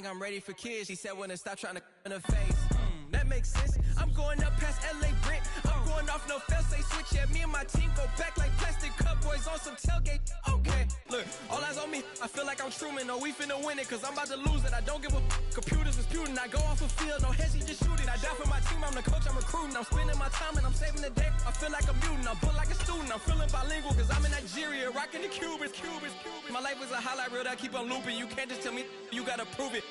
I'm ready for kids. She said when to stop trying to in her face. That makes sense. I'm going up past LA Brent. I'm going off no fail, say switch. Yeah, me and my team go back like plastic cup boys on some tailgate. Okay, look, all eyes on me. I feel like I'm Truman. No, we finna win it, cause I'm about to lose it. I don't give a computers disputing. I go off a field, no heads, he just shoot it. I die for my team, I'm the coach, I'm recruiting. I'm spending my time and I'm saving the day. I feel like a mutant, I'm built like a student. I'm feeling bilingual, cause I'm in Nigeria, rocking the Cubans. My life is a highlight reel that I keep on looping. You can't just tell me, you gotta prove it.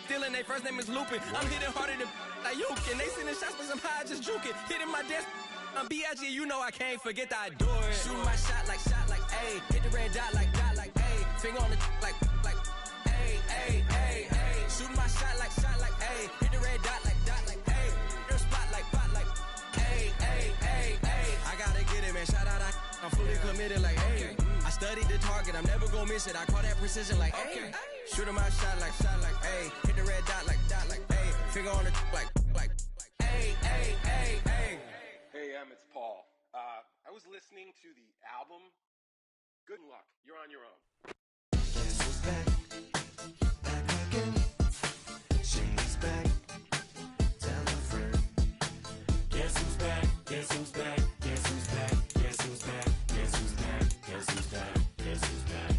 Stealing, their first name is Lupin. I'm hitting harder than like Yukin. They sending shots, but somehow I just juke it. Hitting my desk, I'm B.I.G. You know I can't forget that I do it. Shoot my shot like, ayy. Hit the red dot like, ayy. Finger on the like, ayy, ayy, ayy, ayy. Shoot my shot like, ayy. Hit the red dot like, ayy. Your spot like, ayy, ayy, ayy, ayy. I gotta get it, man. Shout out, I'm fully committed like, ayy. I studied the target, I'm never gonna miss it. I call that precision like, ayy. Shoot him my shot like, ayy. Hit the red dot like, ayy. Finger on the like, ayy, ayy, ayy, ayy. Hey, it's Paul. I was listening to the album. Good luck. You're on your own. Guess who's back? Back again. She's back. Tell a friend. Guess who's back? Guess who's back? Guess who's back? Guess who's back? Guess who's back? Guess who's back? Guess who's back?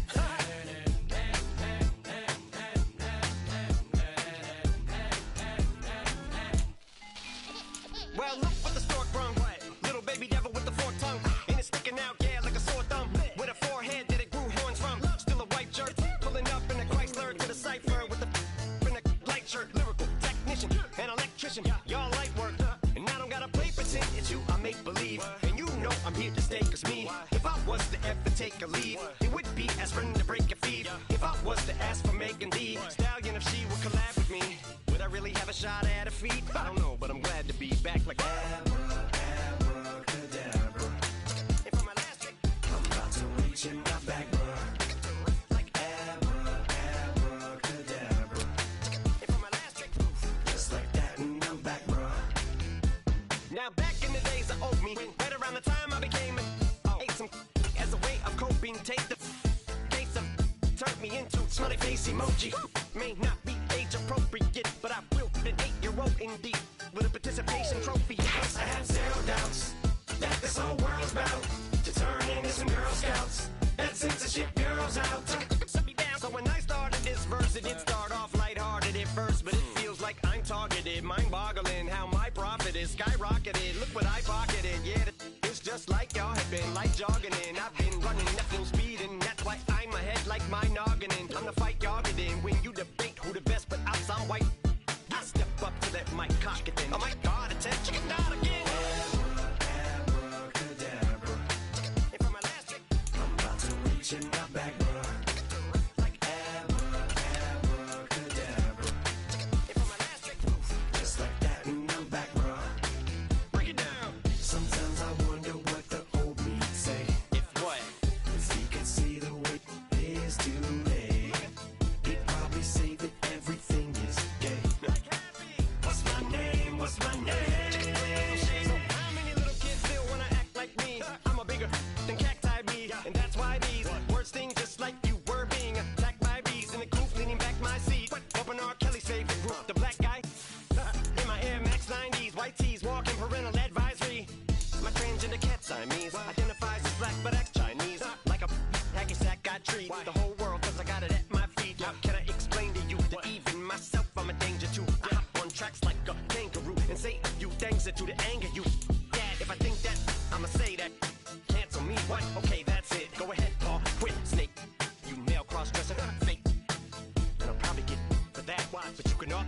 Well, look what the stork brung. Little baby devil with the forked tongue. And it's sticking out, yeah, like a sore thumb. With a forehead that it grew horns from. Still a white jerk. Pulling up in a Chrysler to the cipher with a in a light shirt. Lyrical technician, an electrician. Y'all light work. And I don't gotta play pretend. It's you I make believe. And you know I'm here to stay, cause me, if I was to ever take a leave, it would be as friend to break a feed. If I was to ask for Megan D Stallion, if she would collab with me, would I really have a shot at a feat? I don't know, but I'm glad to be back like Abracadabra. And for my last trick, I'm about to reach in my back, bruh. like Abracadabra. and for my last trick, Just like that, and I'm back, bruh. now back in the days of old me, right around the time I became ate some as a way of coping. Take the case of turned me into smiley face emoji. May not be age appropriate, but I will be an 8-year-old indeed with a participation trophy. I have zero doubts that this whole world's about to turn into some Girl Scouts and censorship girls out. So when I started this verse, it did start off lighthearted at first, but it feels like I'm targeted, mind-boggling how my profit is skyrocketed. Look what I pocketed, yeah, it's just like y'all have been, like jogging in. I've been running at full speed, and that's why I'm ahead like my noggin. I'm the fight y'all get in when you debate who the best, but I'm some white. I step up to that mic, cock it then. Oh my God, attention, not again. Abracadabra. And for my last trick, I'm about to reach in my back, bruh. like Abracadabra. and for my last trick, Just like that, and I'm back, bruh. break it down. Sometimes I wonder what the old me say. If what? If he could see the way it is today, he'd probably say that everything is gay. What's my name? What's my name? So how many little kids still wanna act like me? I'm a bigger than cacti bee, and that's why these words sting just like you were being attacked by bees in the coop, leaning back my seat. Open R. Kelly's favorite group, the black guy. In my Air Max 90s, white tees, walking parental advisory. My transgender cat Siamese identifies as black but acts Chinese. Like a hacky sack I treat the whole world cause I got it at my feet. How can I explain to you that even myself I'm a danger to? I hop on tracks like a kangaroo and say a few things that do to anger you. Dad, if I think that, I'ma say that. Cancel me, what? Okay, that's it. Go ahead, Paul. Quit, snake. You male cross-dresser, fake. And I'll probably get for that, but you can all.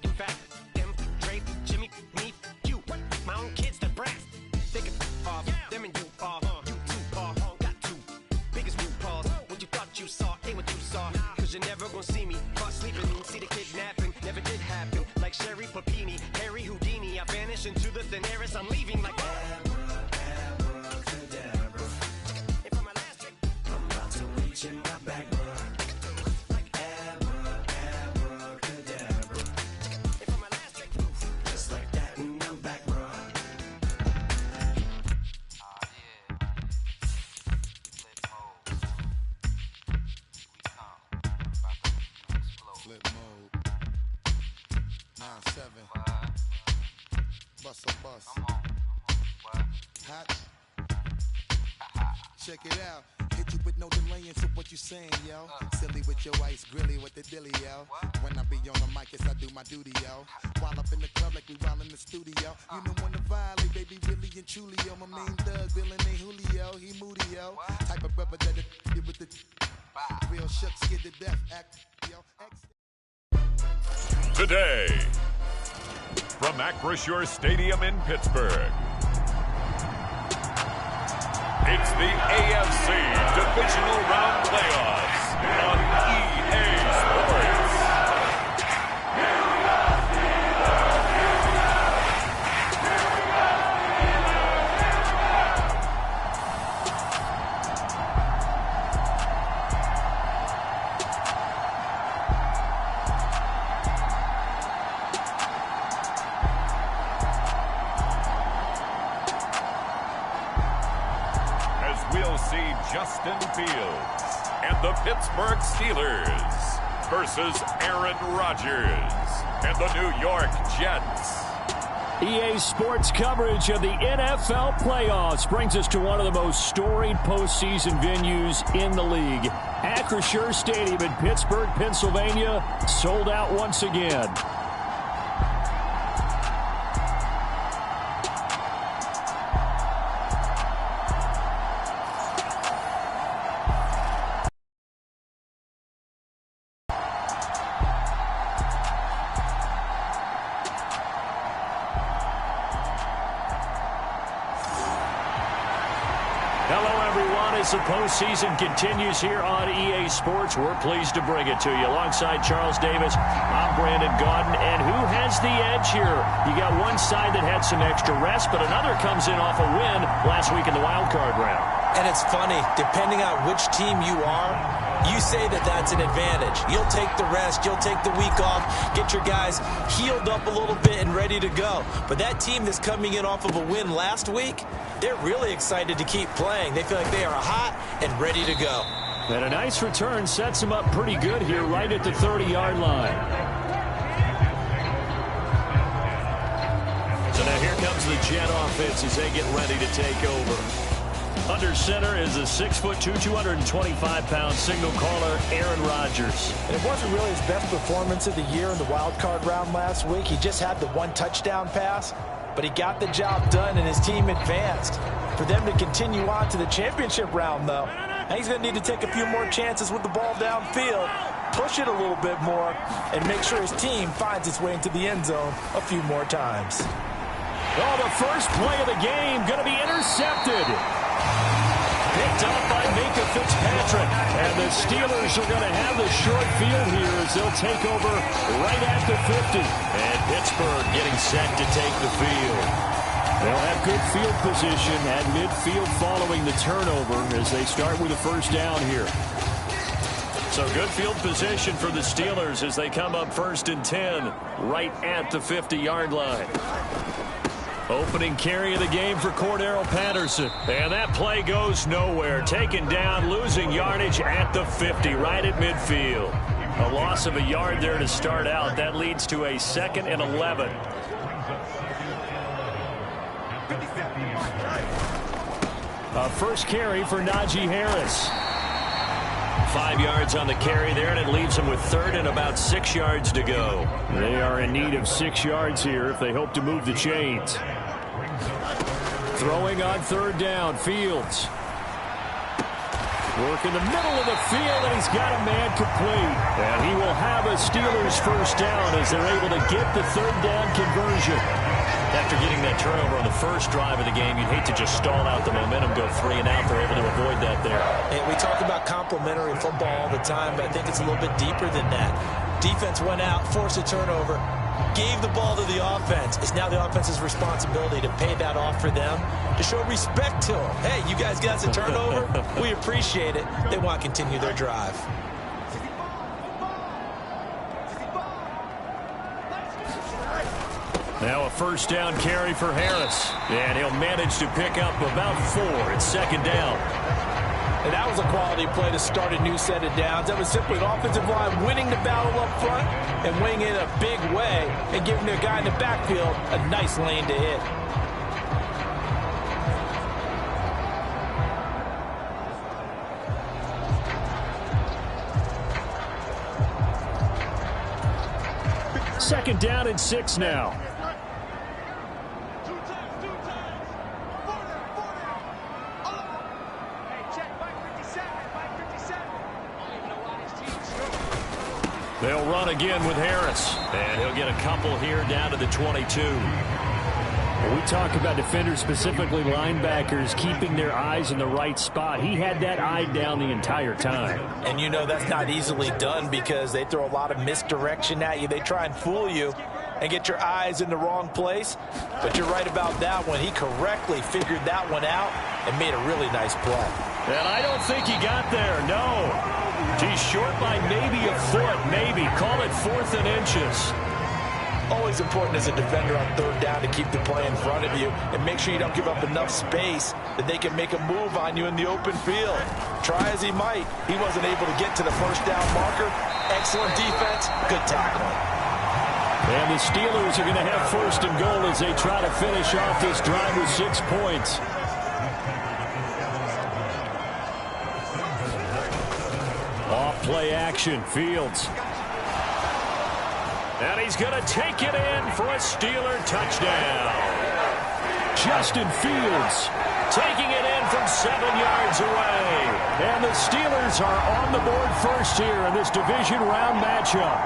In fact, them, Dre, Jimmy, me, you. My own kids, the brass. They can off, them and you off. You too, Paul, got two. Biggest root paws. What you thought you saw, ain't what you saw. Cause you're never gonna see me caught sleeping. See the kidnapping, never did happen. Like Sherry Papini, Harry Houdini. I vanish into the thin air as I'm leaving like Abracadabra. And for my last trick, I'm about to reach in my back, bruh. like Abracadabra. 9-7. Bust a bus. Hot. Check it out. Hit you with no delay into what you saying, yo. Silly with your ice, grilly with the dilly, yo. When I be on the mic, yes, I do my duty, yo. While up in the club like we while in the studio. You know when to violate, baby, really and truly, yo. My main thug, villain ain't Julio, he moody, yo. Type of brother that it with the real shook, scared to death, act, yo. Today, from Acrisure Stadium in Pittsburgh, it's the AFC Divisional Round Playoffs on EA Sports. We'll see Justin Fields and the Pittsburgh Steelers versus Aaron Rodgers and the New York Jets. EA Sports coverage of the NFL playoffs brings us to one of the most storied postseason venues in the league. Acrisure Stadium in Pittsburgh, Pennsylvania, sold out once again. As the postseason continues here on EA Sports, we're pleased to bring it to you. Alongside Charles Davis, I'm Brandon Gaudin. And who has the edge here? You got one side that had some extra rest, but another comes in off a win last week in the wild card round. And it's funny, depending on which team you are, you say that that's an advantage. You'll take the rest, you'll take the week off, get your guys healed up a little bit and ready to go. But that team that's coming in off of a win last week, they're really excited to keep playing. They feel like they are hot and ready to go. And a nice return sets them up pretty good here right at the 30-yard line. So now here comes the Jet offense as they get ready to take over. Under center is a 6'2", 225-pound signal caller, Aaron Rodgers. And it wasn't really his best performance of the year in the wild card round last week. He just had the one touchdown pass, but he got the job done and his team advanced. For them to continue on to the championship round, though, he's going to need to take a few more chances with the ball downfield, push it a little bit more, and make sure his team finds its way into the end zone a few more times. Oh, the first play of the game going to be intercepted. Picked up by Minka Fitzpatrick. And the Steelers are going to have the short field here as they'll take over right at the 50. And Pittsburgh getting set to take the field. They'll have good field position at midfield following the turnover as they start with a first down here. So good field position for the Steelers as they come up 1st and 10 right at the 50-yard line. Opening carry of the game for Cordero Patterson. And that play goes nowhere. Taken down, losing yardage at the 50, right at midfield. A loss of a yard there to start out. That leads to a 2nd and 11. A first carry for Najee Harris. 5 yards on the carry there, and it leaves them with 3rd and about 6 yards to go. They are in need of 6 yards here if they hope to move the chains. Throwing on 3rd down, Fields. Work in the middle of the field, and he's got a man complete. And he will have a Steelers first down as they're able to get the 3rd down conversion. After getting that turnover on the first drive of the game, you'd hate to just stall out the momentum, go 3 and out. They're able to avoid that there. And we talk about complementary football all the time, but I think it's a little bit deeper than that. Defense went out, forced a turnover, gave the ball to the offense. It's now the offense's responsibility to pay that off for them, to show respect to them. Hey, you guys got a turnover? We appreciate it. They want to continue their drive. Now a first down carry for Harris. And he'll manage to pick up about 4. It's 2nd down. And that was a quality play to start a new set of downs. That was simply an offensive line winning the battle up front and winning it a big way and giving their guy in the backfield a nice lane to hit. Second down and 6 now. They'll run again with Harris. And he'll get a couple here down to the 22. When we talk about defenders, specifically linebackers, keeping their eyes in the right spot. He had that eye down the entire time. And you know that's not easily done because they throw a lot of misdirection at you. They try and fool you and get your eyes in the wrong place. But you're right about that one. He correctly figured that one out and made a really nice play. And I don't think he got there, no. He's short by maybe a foot, maybe. Call it 4th and inches. Always important as a defender on 3rd down to keep the play in front of you and make sure you don't give up enough space that they can make a move on you in the open field. Try as he might, he wasn't able to get to the first down marker. Excellent defense, good tackling. And the Steelers are going to have 1st and goal as they try to finish off this drive with 6 points. Off-play action, Fields. And he's going to take it in for a Steeler touchdown. Justin Fields taking it in from 7 yards away. And the Steelers are on the board first here in this division round matchup.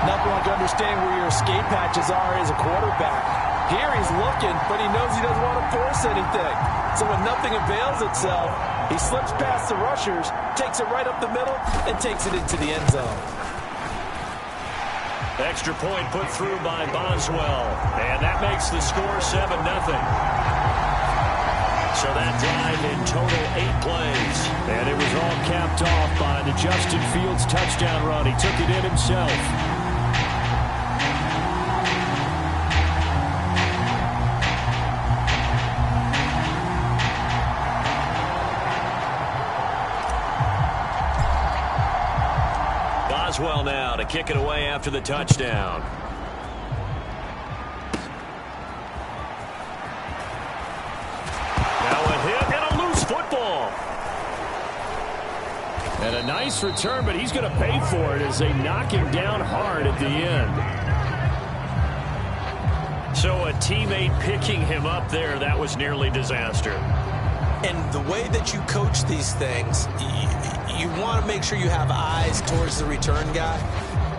Nothing like understanding where your escape hatches are as a quarterback. Here he's looking, but he knows he doesn't want to force anything. So when nothing avails itself, he slips past the rushers, takes it right up the middle, and takes it into the end zone. Extra point put through by Boswell. And that makes the score 7-0. So that drive in total 8 plays. And it was all capped off by the Justin Fields touchdown run. He took it in himself. Boswell now to kick it away after the touchdown. Now a hit and a loose football. And a nice return, but he's going to pay for it as they knock him down hard at the end. So a teammate picking him up there, that was nearly disaster. And the way that you coach these things, you want to make sure you have eyes towards the return guy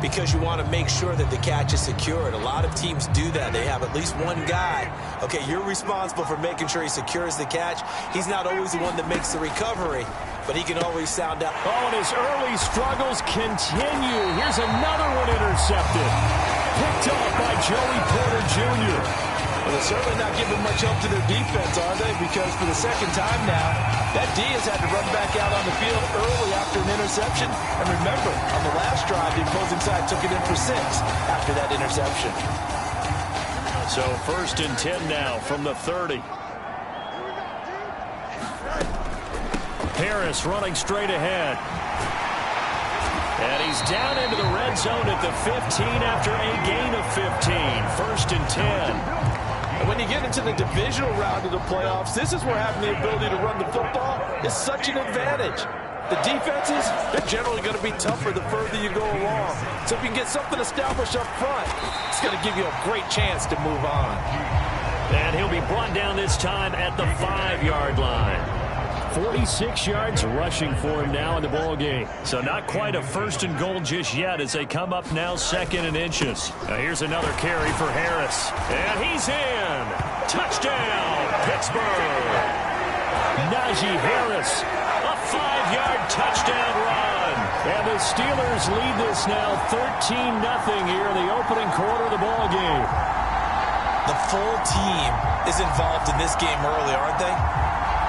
because you want to make sure that the catch is secured. A lot of teams do that. They have at least one guy. Okay, you're responsible for making sure he secures the catch. He's not always the one that makes the recovery, but he can always sound out. Oh, and his early struggles continue. Here's another one intercepted. Picked up by Joey Porter Jr. Well, they're certainly not giving much help to their defense, are they? Because for the second time now, that D has had to run back out on the field early after an interception. And remember, on the last drive, the opposing side took it in for 6 after that interception. So 1st and 10 now from the 30. Harris running straight ahead. And he's down into the red zone at the 15 after a gain of 15. 1st and 10. And when you get into the divisional round of the playoffs, this is where having the ability to run the football is such an advantage. The defenses, they're generally going to be tougher the further you go along. So if you can get something established up front, it's going to give you a great chance to move on. And he'll be brought down this time at the 5-yard line. 46 yards rushing for him now in the ball game. So not quite a 1st and goal just yet as they come up now 2nd and inches. Now here's another carry for Harris. And he's in. Touchdown, Pittsburgh. Najee Harris, a 5-yard touchdown run. And the Steelers lead this now 13-0 here in the opening quarter of the ball game. The full team is involved in this game early, aren't they?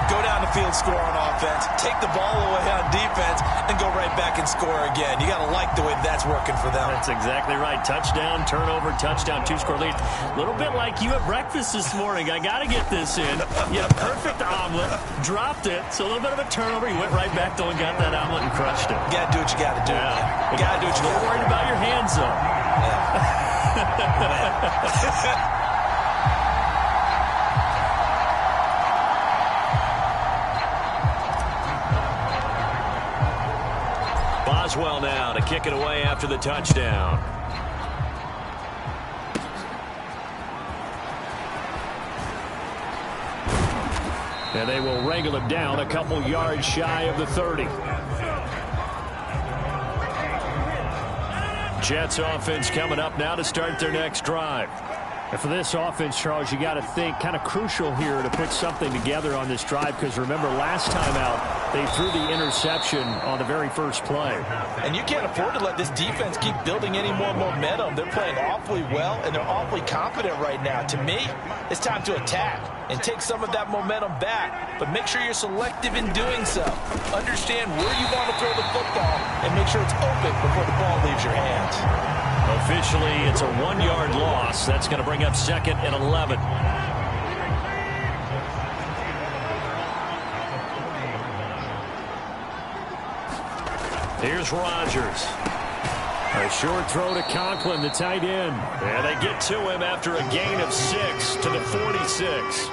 go down the field, score on offense, take the ball away on defense, and go right back and score again. You got to like the way that's working for them. That's exactly right. Touchdown, turnover, touchdown, 2-score lead. A little bit like you at breakfast this morning. I got to get this in. You had a perfect omelet, dropped it, so a little bit of a turnover. You went right back, though, and got that omelet and crushed it. You got to do what you got to do. Yeah. You got to do what you got to do. Don't worry about your hands, though. Yeah. Boswell now to kick it away after the touchdown. And they will wrangle it down a couple yards shy of the 30. Jets offense coming up now to start their next drive. And for this offense, Charles, you got to think kind of crucial here to put something together on this drive, because remember last time out they threw the interception on the very first play. And you can't afford to let this defense keep building any more momentum. They're playing awfully well, and they're awfully confident right now. To me, it's time to attack and take some of that momentum back, but make sure you're selective in doing so. Understand where you want to throw the football and make sure it's open before the ball leaves your hands. Officially, it's a 1-yard loss. That's going to bring up 2nd and 11. Here's Rodgers. A short throw to Conklin, the tight end. And they get to him after a gain of 6 to the 46.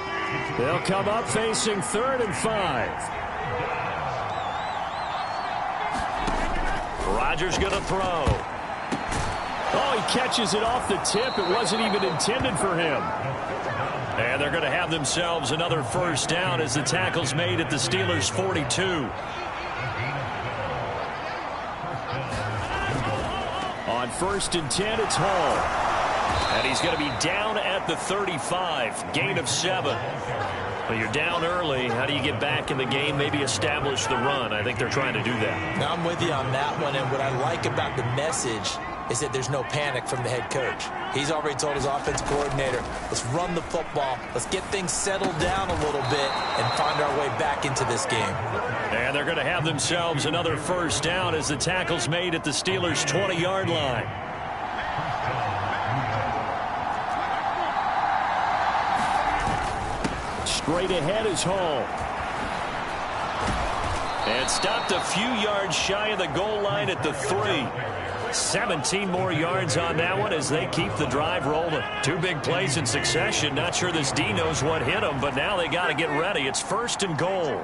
They'll come up facing 3rd and 5. Rodgers going to throw. Oh, he catches it off the tip. It wasn't even intended for him. And they're going to have themselves another first down as the tackle's made at the Steelers' 42. On 1st and 10, it's Hall. And he's going to be down at the 35. Gain of 7. Well, you're down early. How do you get back in the game, maybe establish the run? I think they're trying to do that. Now, I'm with you on that one, and what I like about the message is that there's no panic from the head coach. He's already told his offensive coordinator, let's run the football, let's get things settled down a little bit and find our way back into this game. And they're going to have themselves another first down as the tackle's made at the Steelers' 20-yard line. Straight ahead is Hall. And stopped a few yards shy of the goal line at the 3. 17 more yards on that one as they keep the drive rolling. 2 big plays in succession. Not sure this D knows what hit them, but now they got to get ready. It's 1st and goal.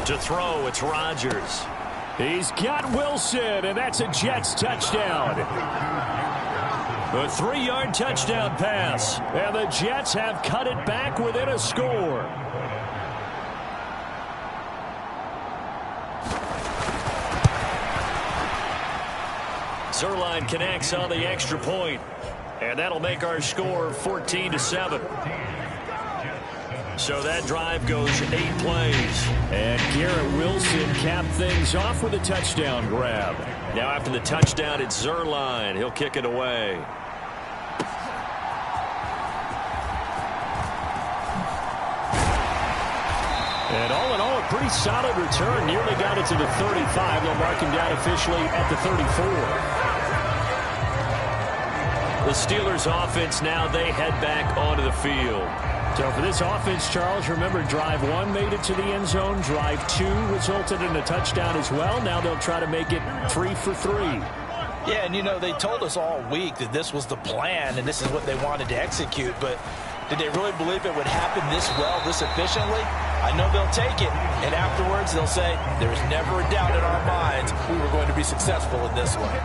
To throw, it's Rodgers. He's got Wilson, and that's a Jets touchdown. A 3-yard touchdown pass, and the Jets have cut it back within a score. Zerline connects on the extra point, and that'll make our score 14-7. So that drive goes 8 plays. And Garrett Wilson capped things off with a touchdown grab. Now after the touchdown, it's Zerline. He'll kick it away. And all in all, a pretty solid return. Nearly got it to the 35. They'll mark him down officially at the 34. The Steelers offense now, they head back onto the field. So for this offense, Charles, remember drive 1 made it to the end zone. Drive 2 resulted in a touchdown as well. Now they'll try to make it 3 for 3. Yeah, and you know, they told us all week that this was the plan and this is what they wanted to execute, but did they really believe it would happen this well, this efficiently? I know they'll take it, and afterwards they'll say, there's never a doubt in our minds we were going to be successful in this one.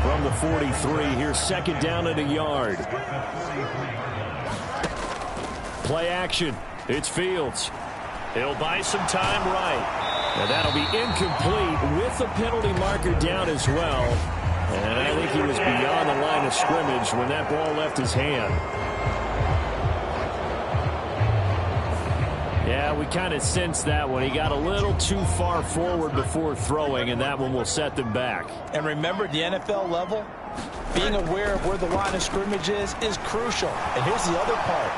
From the 43, here's 2nd down and a yard. Play action. It's Fields. He'll buy some time right. And that'll be incomplete with the penalty marker down as well. And I think he was beyond the line of scrimmage when that ball left his hand. Yeah, we kind of sensed that one. He got a little too far forward before throwing, and that one will set them back. And remember, at the NFL level, being aware of where the line of scrimmage is crucial. And here's the other part.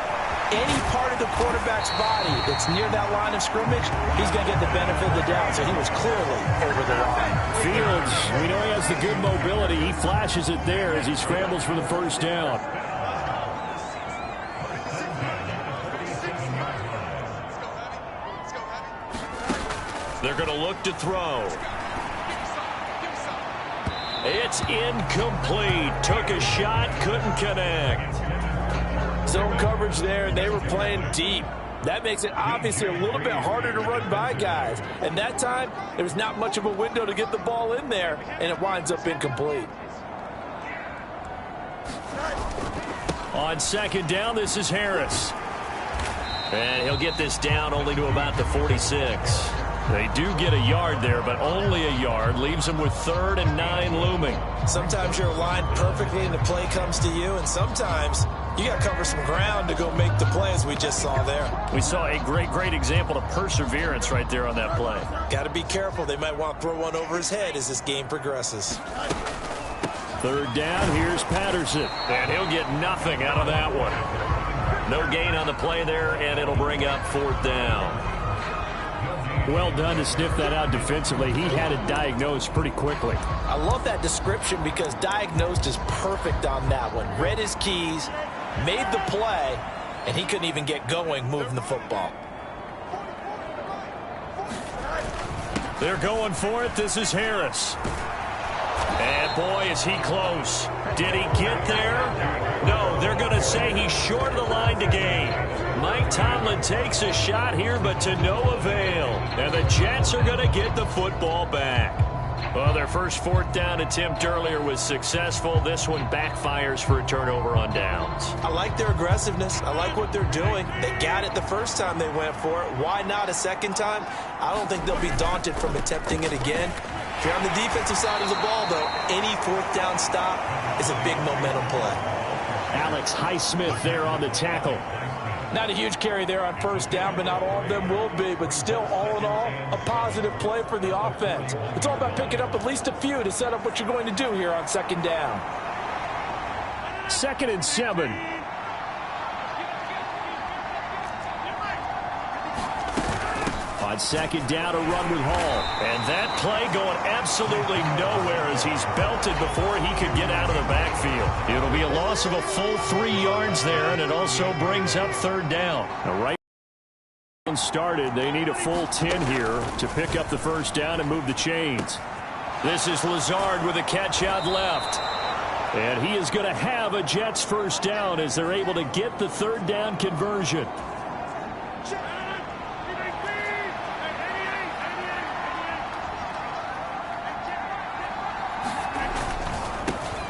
any part of the quarterback's body that's near that line of scrimmage, he's going to get the benefit of the doubt. So he was clearly over the line. Fields, we know he has the good mobility. He flashes it there as he scrambles for the first down. They're going to look to throw. It's incomplete. Took a shot, couldn't connect. Zone coverage there, and they were playing deep. That makes it obviously a little bit harder to run by guys. And that time, there was not much of a window to get the ball in there, and it winds up incomplete. On second down, this is Harris. And he'll get this down only to about the 46. They do get a yard there, but only a yard. Leaves them with 3rd and 9 looming. Sometimes you're aligned perfectly and the play comes to you, and sometimes you got to cover some ground to go make the play, as we just saw there. We saw a great example of perseverance right there on that play. Got to be careful. They might want to throw one over his head as this game progresses. 3rd down, here's Patterson. And he'll get nothing out of that one. No gain on the play there, and it'll bring up 4th down. Well done to sniff that out defensively. He had it diagnosed pretty quickly. I love that description because diagnosed is perfect on that one. Read his keys, made the play, and he couldn't even get going moving the football. They're going for it. This is Harris. And boy, is he close. Did he get there? No, they're going to say he's short of the line to gain. Mike Tomlin takes a shot here, but to no avail. And the Jets are going to get the football back. Well, their first 4th down attempt earlier was successful. This one backfires for a turnover on downs. I like their aggressiveness. I like what they're doing. They got it the first time they went for it. Why not a second time? I don't think they'll be daunted from attempting it again. If you're on the defensive side of the ball, though, any 4th down stop is a big momentum play. Alex Highsmith there on the tackle. Not a huge carry there on first down, but not all of them will be. But still, all in all, a positive play for the offense. It's all about picking up at least a few to set up what you're going to do here on second down. 2nd and 7. On second down, a run with Hall. And that play going absolutely nowhere as he's belted before he could get out of the backfield. It'll be a loss of a full 3 yards there, and it also brings up 3rd down. Now, right started, they need a full 10 here to pick up the first down and move the chains. This is Lazard with a catch out left. And he is going to have a Jets first down as they're able to get the 3rd down conversion.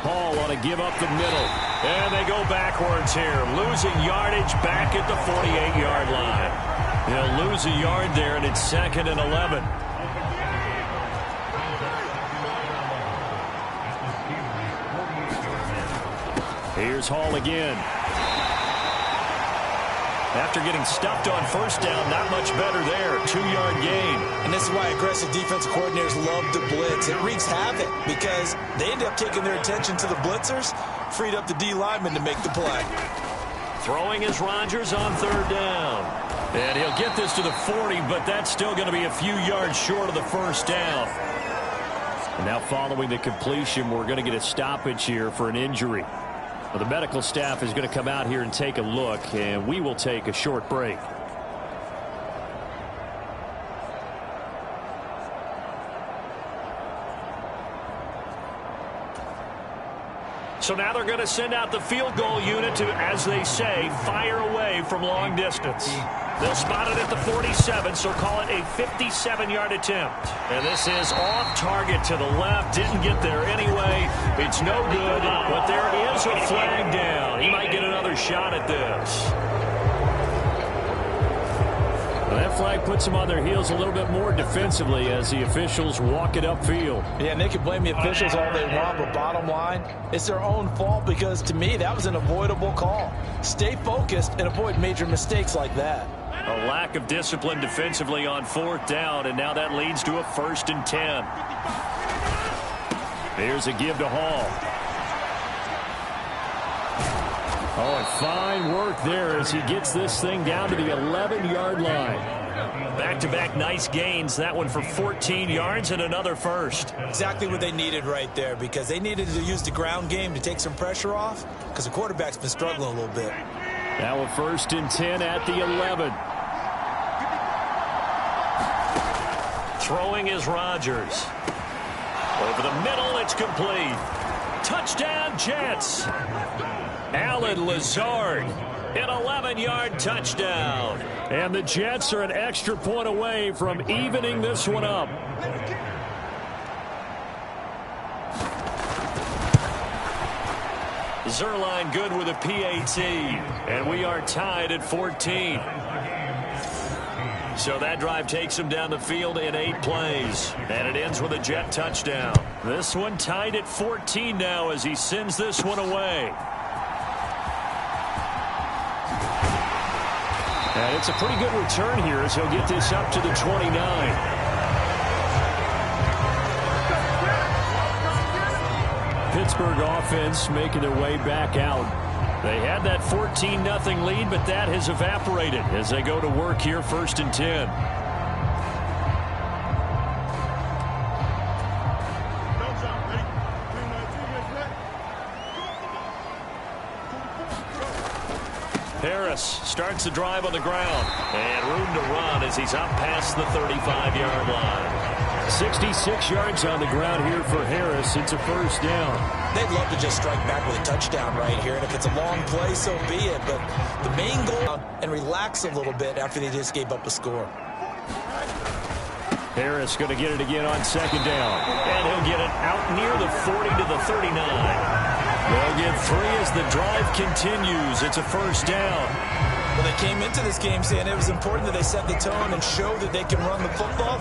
Hall on a give up the middle. And they go backwards here. Losing yardage back at the 48-yard line. They'll lose a yard there, and it's 2nd and 11. Here's Hall again. After getting stuffed on first down, not much better there. 2-yard gain. And this is why aggressive defensive coordinators love to blitz. It wreaks havoc because they end up taking their attention to the blitzers, freed up the D lineman to make the play. Throwing is Rodgers on 3rd down. And he'll get this to the 40, but that's still going to be a few yards short of the first down. And now following the completion, we're going to get a stoppage here for an injury. Well, the medical staff is going to come out here and take a look, and we will take a short break. So now they're going to send out the field goal unit to, as they say, fire away from long distance. They'll spot it at the 47, so call it a 57-yard attempt. And this is off target to the left. Didn't get there anyway. It's no good, but there is a flag down. He might get another shot at this. Well, that flag puts them on their heels a little bit more defensively as the officials walk it upfield. Yeah, and they can blame the officials all they want, but bottom line, it's their own fault because, to me, that was an avoidable call. Stay focused and avoid major mistakes like that. A lack of discipline defensively on 4th down, and now that leads to a 1st and 10. Here's a give to Hall. Oh, and fine work there as he gets this thing down to the 11-yard line. Back-to-back nice gains. That one for 14 yards and another first. Exactly what they needed right there, because they needed to use the ground game to take some pressure off, because the quarterback's been struggling a little bit. Now a 1st and 10 at the 11. Throwing is Rodgers. Over the middle, it's complete. Touchdown, Jets. Alan Lazard, an 11-yard touchdown. And the Jets are an extra point away from evening this one up. Zerline good with a PAT. And we are tied at 14. So that drive takes him down the field in 8 plays. And it ends with a Jet touchdown. This one tied at 14 now as he sends this one away. And it's a pretty good return here as he'll get this up to the 29. Pittsburgh offense making their way back out. They had that 14-0 lead, but that has evaporated as they go to work here 1st and 10. Harris starts the drive on the ground. And room to run as he's up past the 35-yard line. 66 yards on the ground here for Harris. It's a 1st down. They'd love to just strike back with a touchdown right here, and if it's a long play, so be it. But the main goal, and relax a little bit after they just gave up a score. Harris going to get it again on 2nd down. And he'll get it out near the 40 to the 39. They'll get 3 as the drive continues. It's a 1st down. Well, they came into this game saying it was important that they set the tone and show that they can run the football.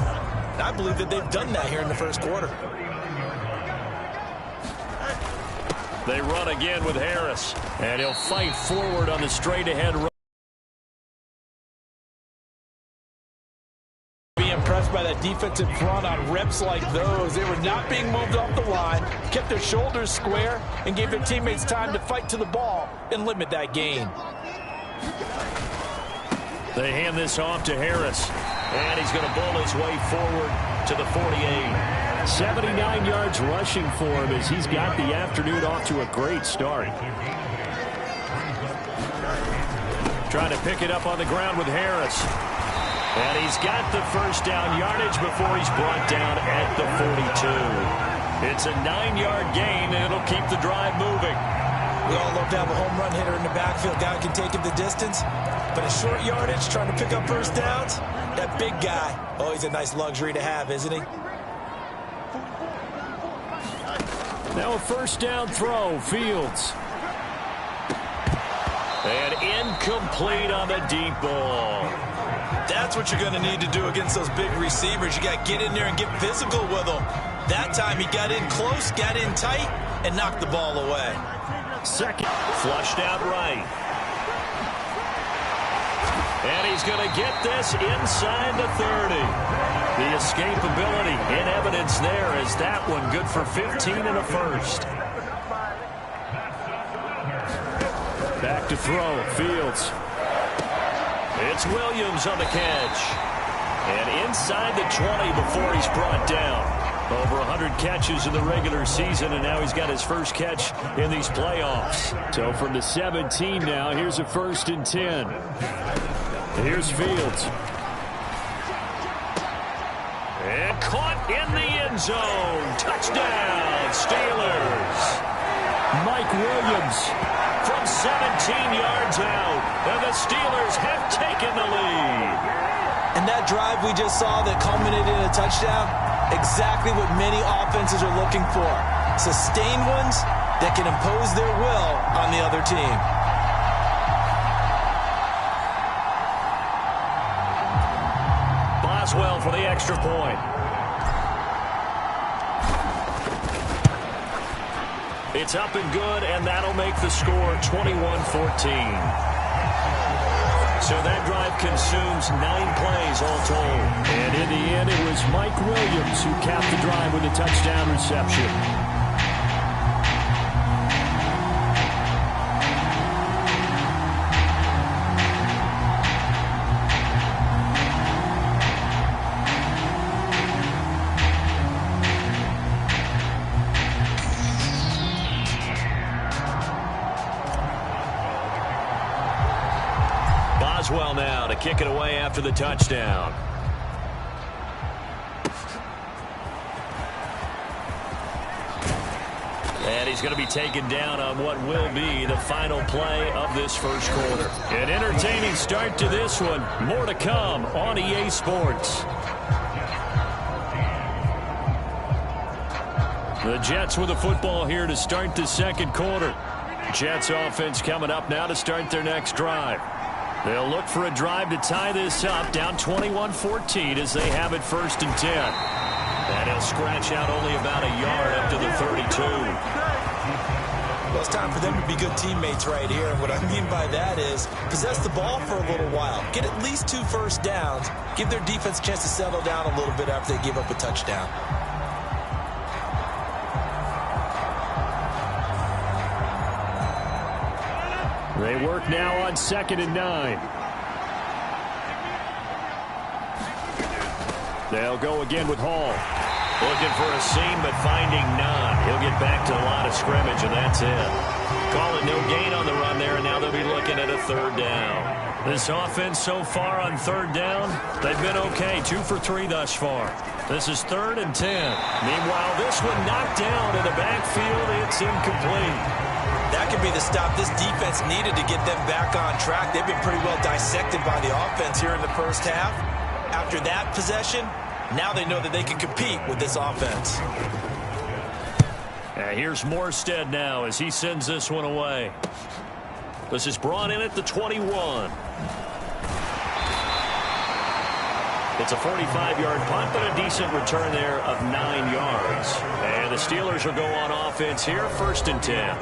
And I believe that they've done that here in the 1st quarter. They run again with Harris. And he'll fight forward on the straight-ahead run. Be impressed by that defensive front on reps like those. They were not being moved off the line, kept their shoulders square, and gave their teammates time to fight to the ball and limit that gain. They hand this off to Harris. And he's going to bowl his way forward to the 48. 79 yards rushing for him as he's got the afternoon off to a great start. Trying to pick it up on the ground with Harris. And he's got the 1st down yardage before he's brought down at the 42. It's a 9-yard gain, and it'll keep the drive moving. We all love to have a home run hitter in the backfield. Guy can take him the distance. But a short yardage, trying to pick up 1st downs, that big guy, oh, he's a nice luxury to have, isn't he? Now a 1st down throw, Fields. And incomplete on the deep ball. That's what you're going to need to do against those big receivers. You got to get in there and get physical with them. That time he got in close, got in tight, and knocked the ball away. Second, flushed out right. And he's going to get this inside the 30. The escapability in evidence there as that one good for 15 and a 1st. Back to throw, Fields. It's Williams on the catch. And inside the 20 before he's brought down. Over 100 catches in the regular season, and now he's got his 1st catch in these playoffs. So from the 17 now, here's a 1st and 10. Here's Fields. And caught in the end zone. Touchdown, Steelers. Mike Williams from 17 yards out. And the Steelers have taken the lead. And that drive we just saw that culminated in a touchdown, exactly what many offenses are looking for. Sustained ones that can impose their will on the other team. Boswell for the extra point. It's up and good, and that'll make the score 21-14. So that drive consumes 9 plays all told. And in the end, it was Mike Williams who capped the drive with a touchdown reception. Boswell now to kick it away after the touchdown. And he's going to be taken down on what will be the final play of this first quarter. An entertaining start to this one. More to come on EA Sports. The Jets with the football here to start the second quarter. Jets offense coming up now to start their next drive. They'll look for a drive to tie this up, down 21-14 as they have it 1st and 10. And he'll scratch out only about a yard up to the 32. Well, it's time for them to be good teammates right here. And what I mean by that is possess the ball for a little while. Get at least 2 first downs. Give their defense a chance to settle down a little bit after they give up a touchdown. They work now on 2nd and 9. They'll go again with Hall. Looking for a seam, but finding none. He'll get back to the line of scrimmage, and that's it. Call it no gain on the run there, and now they'll be looking at a 3rd down. This offense so far on 3rd down, they've been okay. 2 for 3 thus far. This is 3rd and 10. Meanwhile, this one knocked down in the backfield. It's incomplete. That could be the stop this defense needed to get them back on track. They've been pretty well dissected by the offense here in the first half. After that possession, now they know that they can compete with this offense. Here's Morstead now as he sends this one away. This is brought in at the 21. It's a 45-yard punt, but a decent return there of 9 yards. And the Steelers will go on offense here, 1st and 10.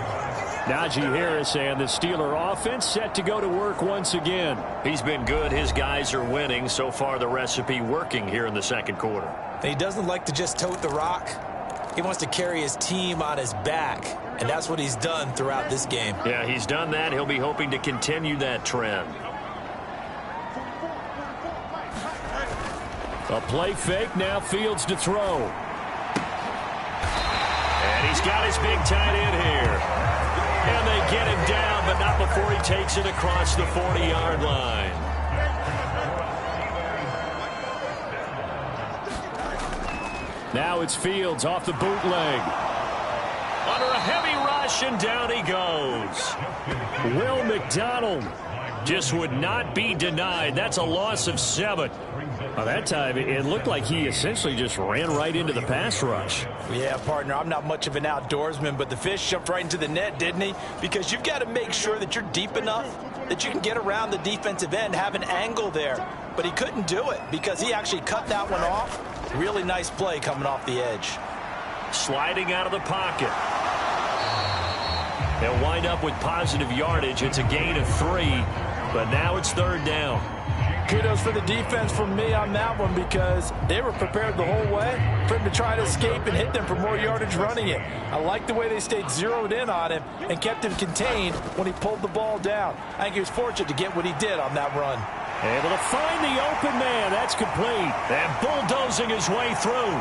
Najee Harris and the Steeler offense set to go to work once again. He's been good. His guys are winning. So far, the recipe working here in the second quarter. He doesn't like to just tote the rock. He wants to carry his team on his back, and that's what he's done throughout this game. Yeah, he's done that. He'll be hoping to continue that trend. A play fake, now Fields to throw. And he's got his big tight end here. And they get him down, but not before he takes it across the 40-yard line. Now it's Fields off the bootleg. Under a heavy rush, and down he goes. Will McDonald just would not be denied. That's a loss of 7. By that time, it looked like he essentially just ran right into the pass rush. Yeah, partner, I'm not much of an outdoorsman, but the fish jumped right into the net, didn't he? Because you've got to make sure that you're deep enough that you can get around the defensive end, have an angle there. But he couldn't do it because he actually cut that one off. Really nice play coming off the edge. Sliding out of the pocket. They'll wind up with positive yardage. It's a gain of 3, but now it's 3rd down. Kudos for the defense from me on that one because they were prepared the whole way for him to try to escape and hit them for more yardage running it. I like the way they stayed zeroed in on him and kept him contained when he pulled the ball down. I think he was fortunate to get what he did on that run. Able to find the open man. That's complete. And bulldozing his way through.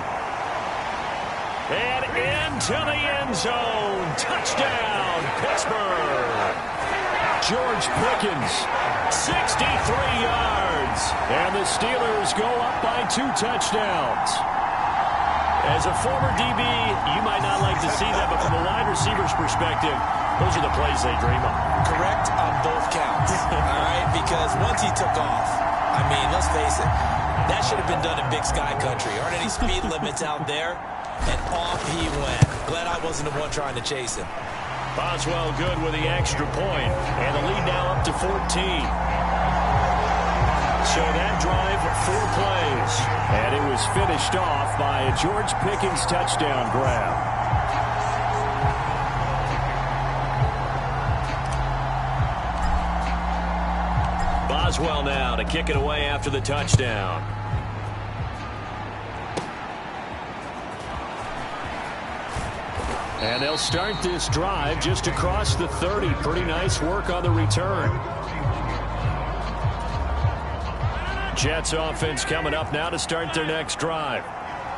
And into the end zone. Touchdown, Pittsburgh. George Pickens, 63 yards. And the Steelers go up by 2 touchdowns. As a former DB, you might not like to see that, but from a wide receiver's perspective, those are the plays they dream of. Correct on both counts, all right? Because once he took off, I mean, let's face it, that should have been done in Big Sky Country. Aren't any speed limits out there? And off he went. Glad I wasn't the one trying to chase him. Boswell good with the extra point. And the lead now up to 14. So that drive, 4 plays. And it was finished off by a George Pickens touchdown grab. Boswell now to kick it away after the touchdown. And they'll start this drive just across the 30. Pretty nice work on the return. Jets offense coming up now to start their next drive.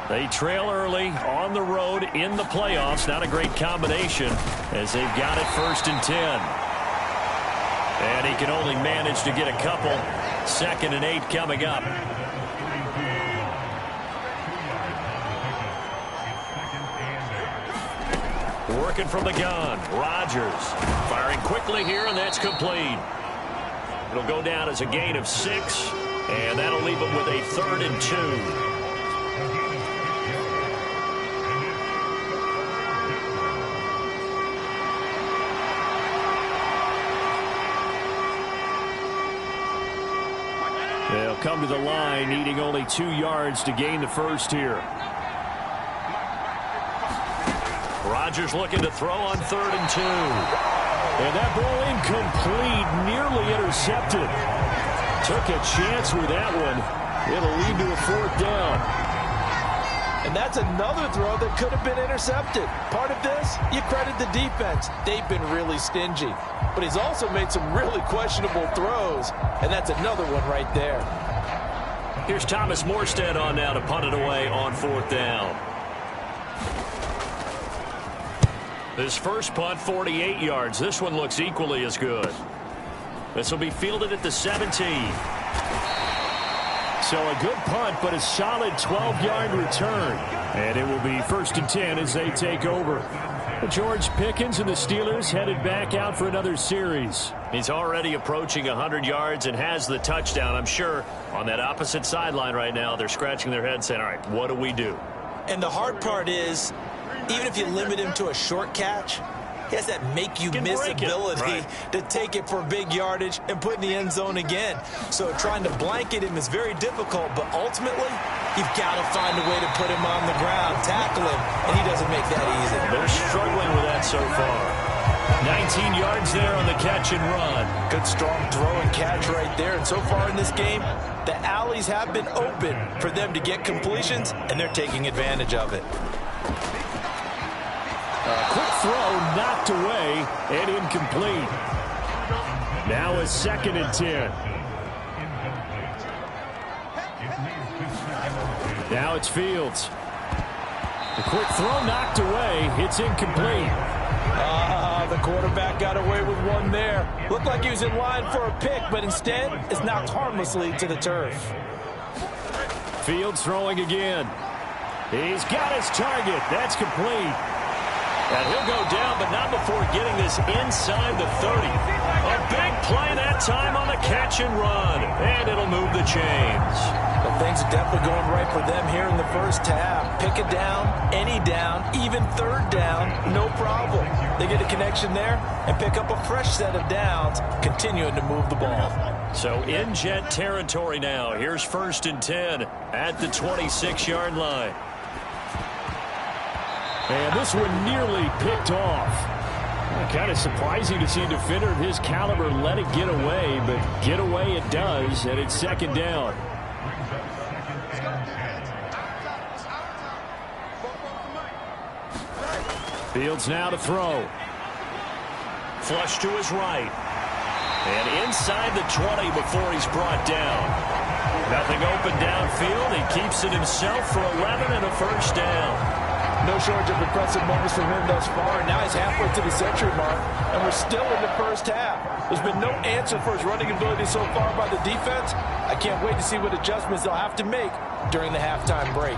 They trail early on the road in the playoffs. Not a great combination as they've got it 1st and 10. And he can only manage to get a couple 2nd and 8 coming up. Working from the gun. Rodgers firing quickly here, and that's complete. It'll go down as a gain of 6, and that'll leave them with a 3rd and 2. They'll come to the line, needing only 2 yards to gain the first here. Rodgers looking to throw on 3rd and 2. And that ball incomplete, nearly intercepted. Took a chance with that one. It'll lead to a 4th down. And that's another throw that could have been intercepted. Part of this, you credit the defense. They've been really stingy. But he's also made some really questionable throws. And that's another one right there. Here's Thomas Morstead on now to punt it away on 4th down. This first punt, 48 yards. This one looks equally as good. This will be fielded at the 17. So a good punt, but a solid 12-yard return. And it will be 1st and 10 as they take over. George Pickens and the Steelers headed back out for another series. He's already approaching 100 yards and has the touchdown. I'm sure on that opposite sideline right now, they're scratching their heads saying, all right, what do we do? And the hard part is, even if you limit him to a short catch, he has that make-you-miss ability to take it for big yardage and put in the end zone again. So trying to blanket him is very difficult, but ultimately, you've got to find a way to put him on the ground, tackle him, and he doesn't make that easy. They're struggling with that so far. 19 yards there on the catch and run. Good strong throw and catch right there. And so far in this game, the alleys have been open for them to get completions, and they're taking advantage of it. Quick throw knocked away and incomplete. Now a 2nd and 10. Now it's Fields. The quick throw knocked away. It's incomplete. The quarterback got away with one there. Looked like he was in line for a pick, but instead it's knocked harmlessly to the turf. Fields throwing again. He's got his target. That's complete. And he'll go down, but not before getting this inside the 30. A big play that time on the catch and run. And it'll move the chains. But things are definitely going right for them here in the first half. Pick a down, any down, even 3rd down, no problem. They get a connection there and pick up a fresh set of downs, continuing to move the ball. So in Jet territory now. Here's 1st and 10 at the 26-yard line. And this one nearly picked off. Kind of surprising to see a defender of his caliber let it get away, but get away it does, and it's 2nd down. Fields now to throw. Flush to his right. And inside the 20 before he's brought down. Nothing open downfield. He keeps it himself for 11 and a 1st down. No shortage of impressive moments from him thus far. Now he's halfway to the century mark, and we're still in the first half. There's been no answer for his running ability so far by the defense. I can't wait to see what adjustments they'll have to make during the halftime break.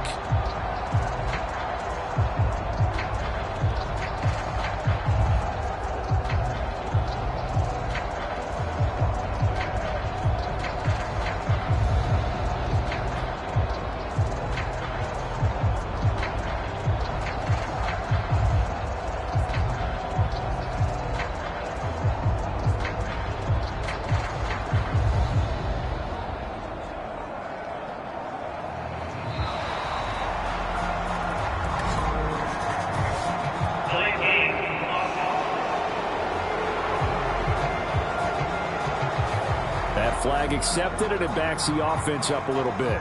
Flag accepted, and it backs the offense up a little bit.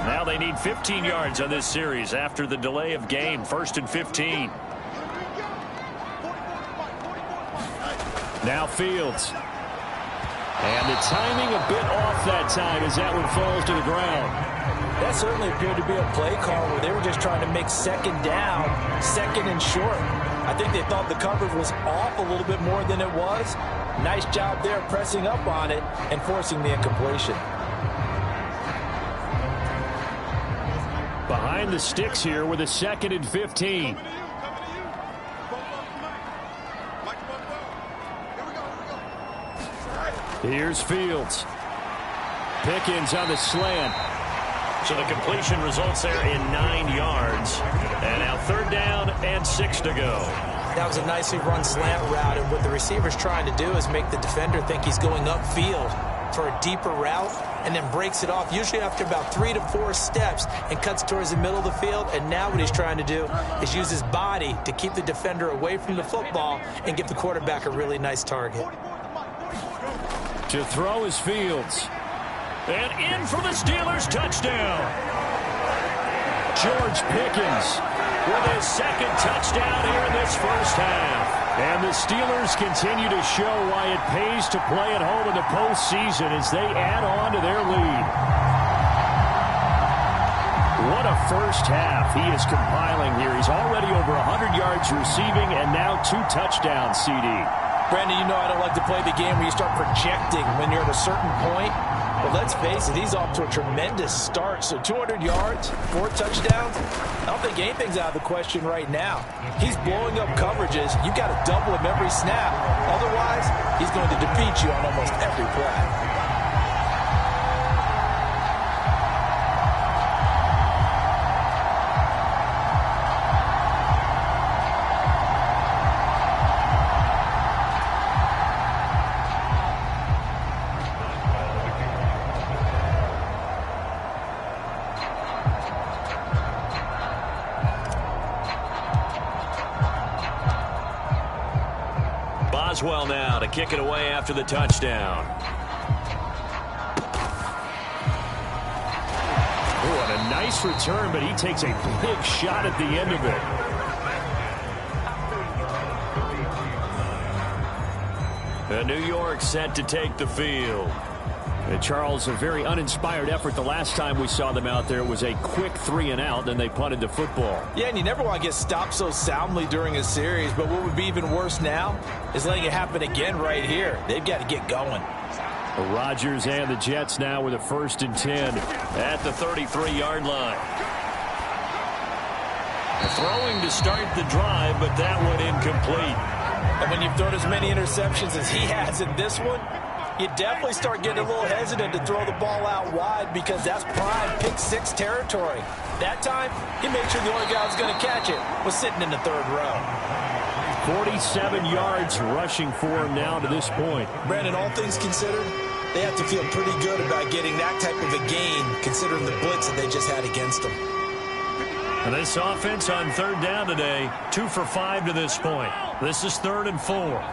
Now they need 15 yards on this series after the delay of game. 1st and 15. Now Fields. And the timing a bit off that time as that one falls to the ground. That certainly appeared to be a play call where they were just trying to make second down, second and short. I think they thought the coverage was off a little bit more than it was. Nice job there pressing up on it and forcing the incompletion. Behind the sticks here with a 2nd and 15. Here's Fields. Pickens on the slant. So the completion results there in 9 yards. And now 3rd down and 6 to go. That was a nicely run slant route, and what the receiver's trying to do is make the defender think he's going upfield for a deeper route and then breaks it off, usually after about 3 to 4 steps, and cuts towards the middle of the field. And now what he's trying to do is use his body to keep the defender away from the football and give the quarterback a really nice target. To throw is Fields. And in for the Steelers touchdown. George Pickens With his 2nd touchdown here in this first half. And the Steelers continue to show why it pays to play at home in the postseason as they add on to their lead. What a first half he is compiling here. He's already over 100 yards receiving and now 2 touchdowns, CD. Brandon, you know I don't like to play the game where you start projecting when you're at a certain point. But let's face it, he's off to a tremendous start. So 200 yards, 4 touchdowns. I don't think anything's out of the question right now. He's blowing up coverages. You've got to double him every snap. Otherwise, he's going to defeat you on almost every play. Boswell now to kick it away after the touchdown. Oh, and a nice return, but he takes a big shot at the end of it. And New York set to take the field. And Charles, a very uninspired effort. The last time we saw them out there, it was a quick 3-and-out, then they punted the football. Yeah, and you never want to get stopped so soundly during a series, but what would be even worse now is letting it happen again right here. They've got to get going. The Rodgers and the Jets now with a 1st and 10. At the 33-yard line. Throwing to start the drive, but that one incomplete. And when you've thrown as many interceptions as he has in this one, you definitely start getting a little hesitant to throw the ball out wide because that's prime pick 6 territory. That time, he made sure the only guy who was going to catch it was sitting in the 3rd row. 47 yards rushing for him now to this point. Brandon, all things considered, they have to feel pretty good about getting that type of a gain considering the blitz that they just had against them. And this offense on 3rd down today, 2 for 5 to this point. This is 3rd and 4.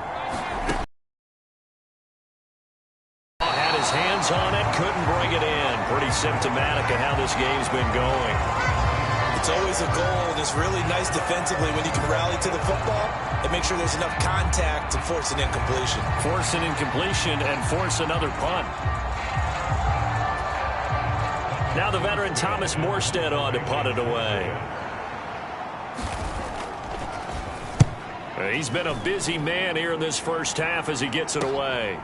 Hands on it, couldn't bring it in. Pretty symptomatic of how this game's been going. It's always a goal, and it's really nice defensively when you can rally to the football and make sure there's enough contact to force an incompletion. Force an incompletion and force another punt. Now the veteran Thomas Morstead on to punt it away. He's been a busy man here in this first half as he gets it away.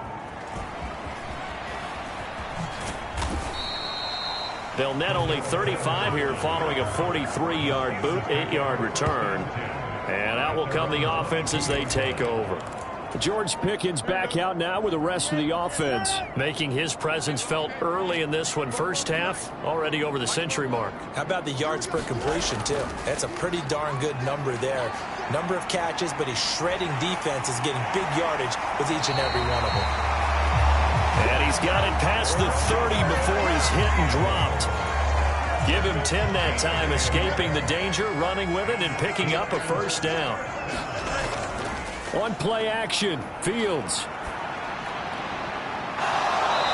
They'll net only 35 here following a 43-yard boot, 8-yard return. And out will come the offense as they take over. George Pickens back out now with the rest of the offense. Making his presence felt early in this one. First half, already over the century mark. How about the yards per completion, too? That's a pretty darn good number there. Number of catches, but his shredding defense is getting big yardage with each and every one of them. And he's got it past the 30 before he's hit and dropped. Give him 10 that time, escaping the danger, running with it, and picking up a 1st down. On play action, Fields.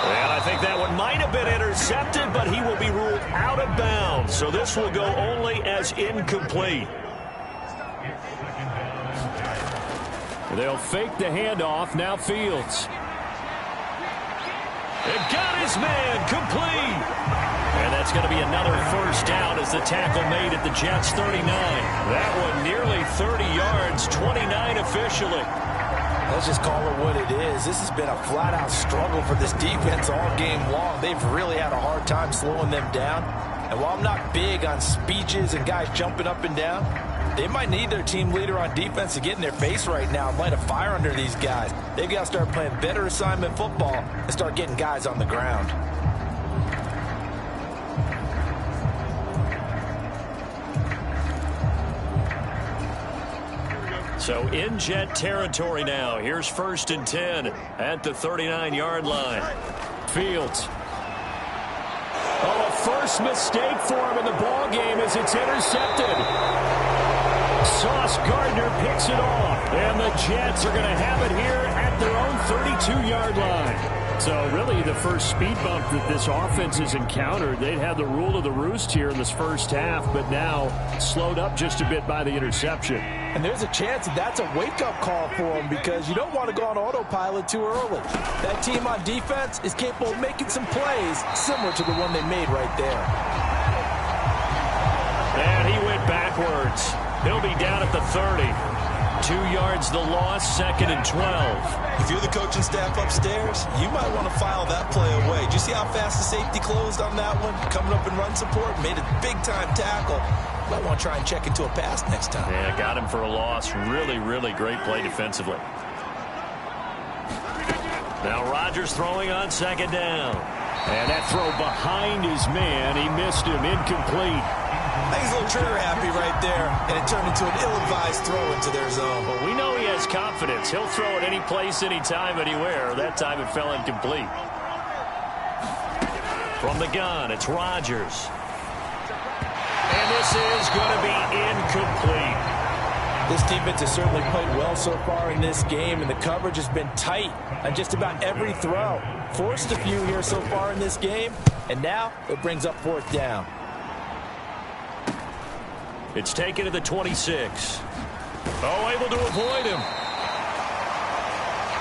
And I think that one might have been intercepted, but he will be ruled out of bounds. So this will go only as incomplete. They'll fake the handoff. Now Fields. And got his man complete. And that's going to be another first down as the tackle made at the Jets' 39. That one nearly 30 yards, 29 officially. Let's just call it what it is. This has been a flat-out struggle for this defense all game long. They've really had a hard time slowing them down. And while I'm not big on speeches and guys jumping up and down, they might need their team leader on defense to get in their face right now and light a fire under these guys. They've got to start playing better assignment football and start getting guys on the ground. So in Jet territory now. Here's 1st and 10 at the 39-yard line. Fields. Oh, a first mistake for him in the ball game as it's intercepted. Sauce Gardner picks it off. And the Jets are going to have it here at their own 32-yard line. So really the first speed bump that this offense has encountered. They'd had the rule of the roost here in this first half, but now slowed up just a bit by the interception. And there's a chance that that's a wake-up call for them because you don't want to go on autopilot too early. That team on defense is capable of making some plays similar to the one they made right there. And he went backwards. He'll be down at the 30. 2 yards the loss, 2nd and 12. If you're the coaching staff upstairs, you might want to file that play away. Do you see how fast the safety closed on that one? Coming up in run support, made a big-time tackle. Might want to try and check into a pass next time. Yeah, got him for a loss. Really, really great play defensively. Now Rodgers throwing on 2nd down. And that throw behind his man. He missed him. Incomplete. I think he's a little trigger happy right there, and it turned into an ill-advised throw into their zone. Well, we know he has confidence. He'll throw it any place, anytime, anywhere. That time it fell incomplete. From the gun, it's Rodgers. And this is going to be incomplete. This defense has certainly played well so far in this game, and the coverage has been tight on just about every throw. Forced a few here so far in this game, and now it brings up 4th down. It's taken to the 26. Oh, able to avoid him.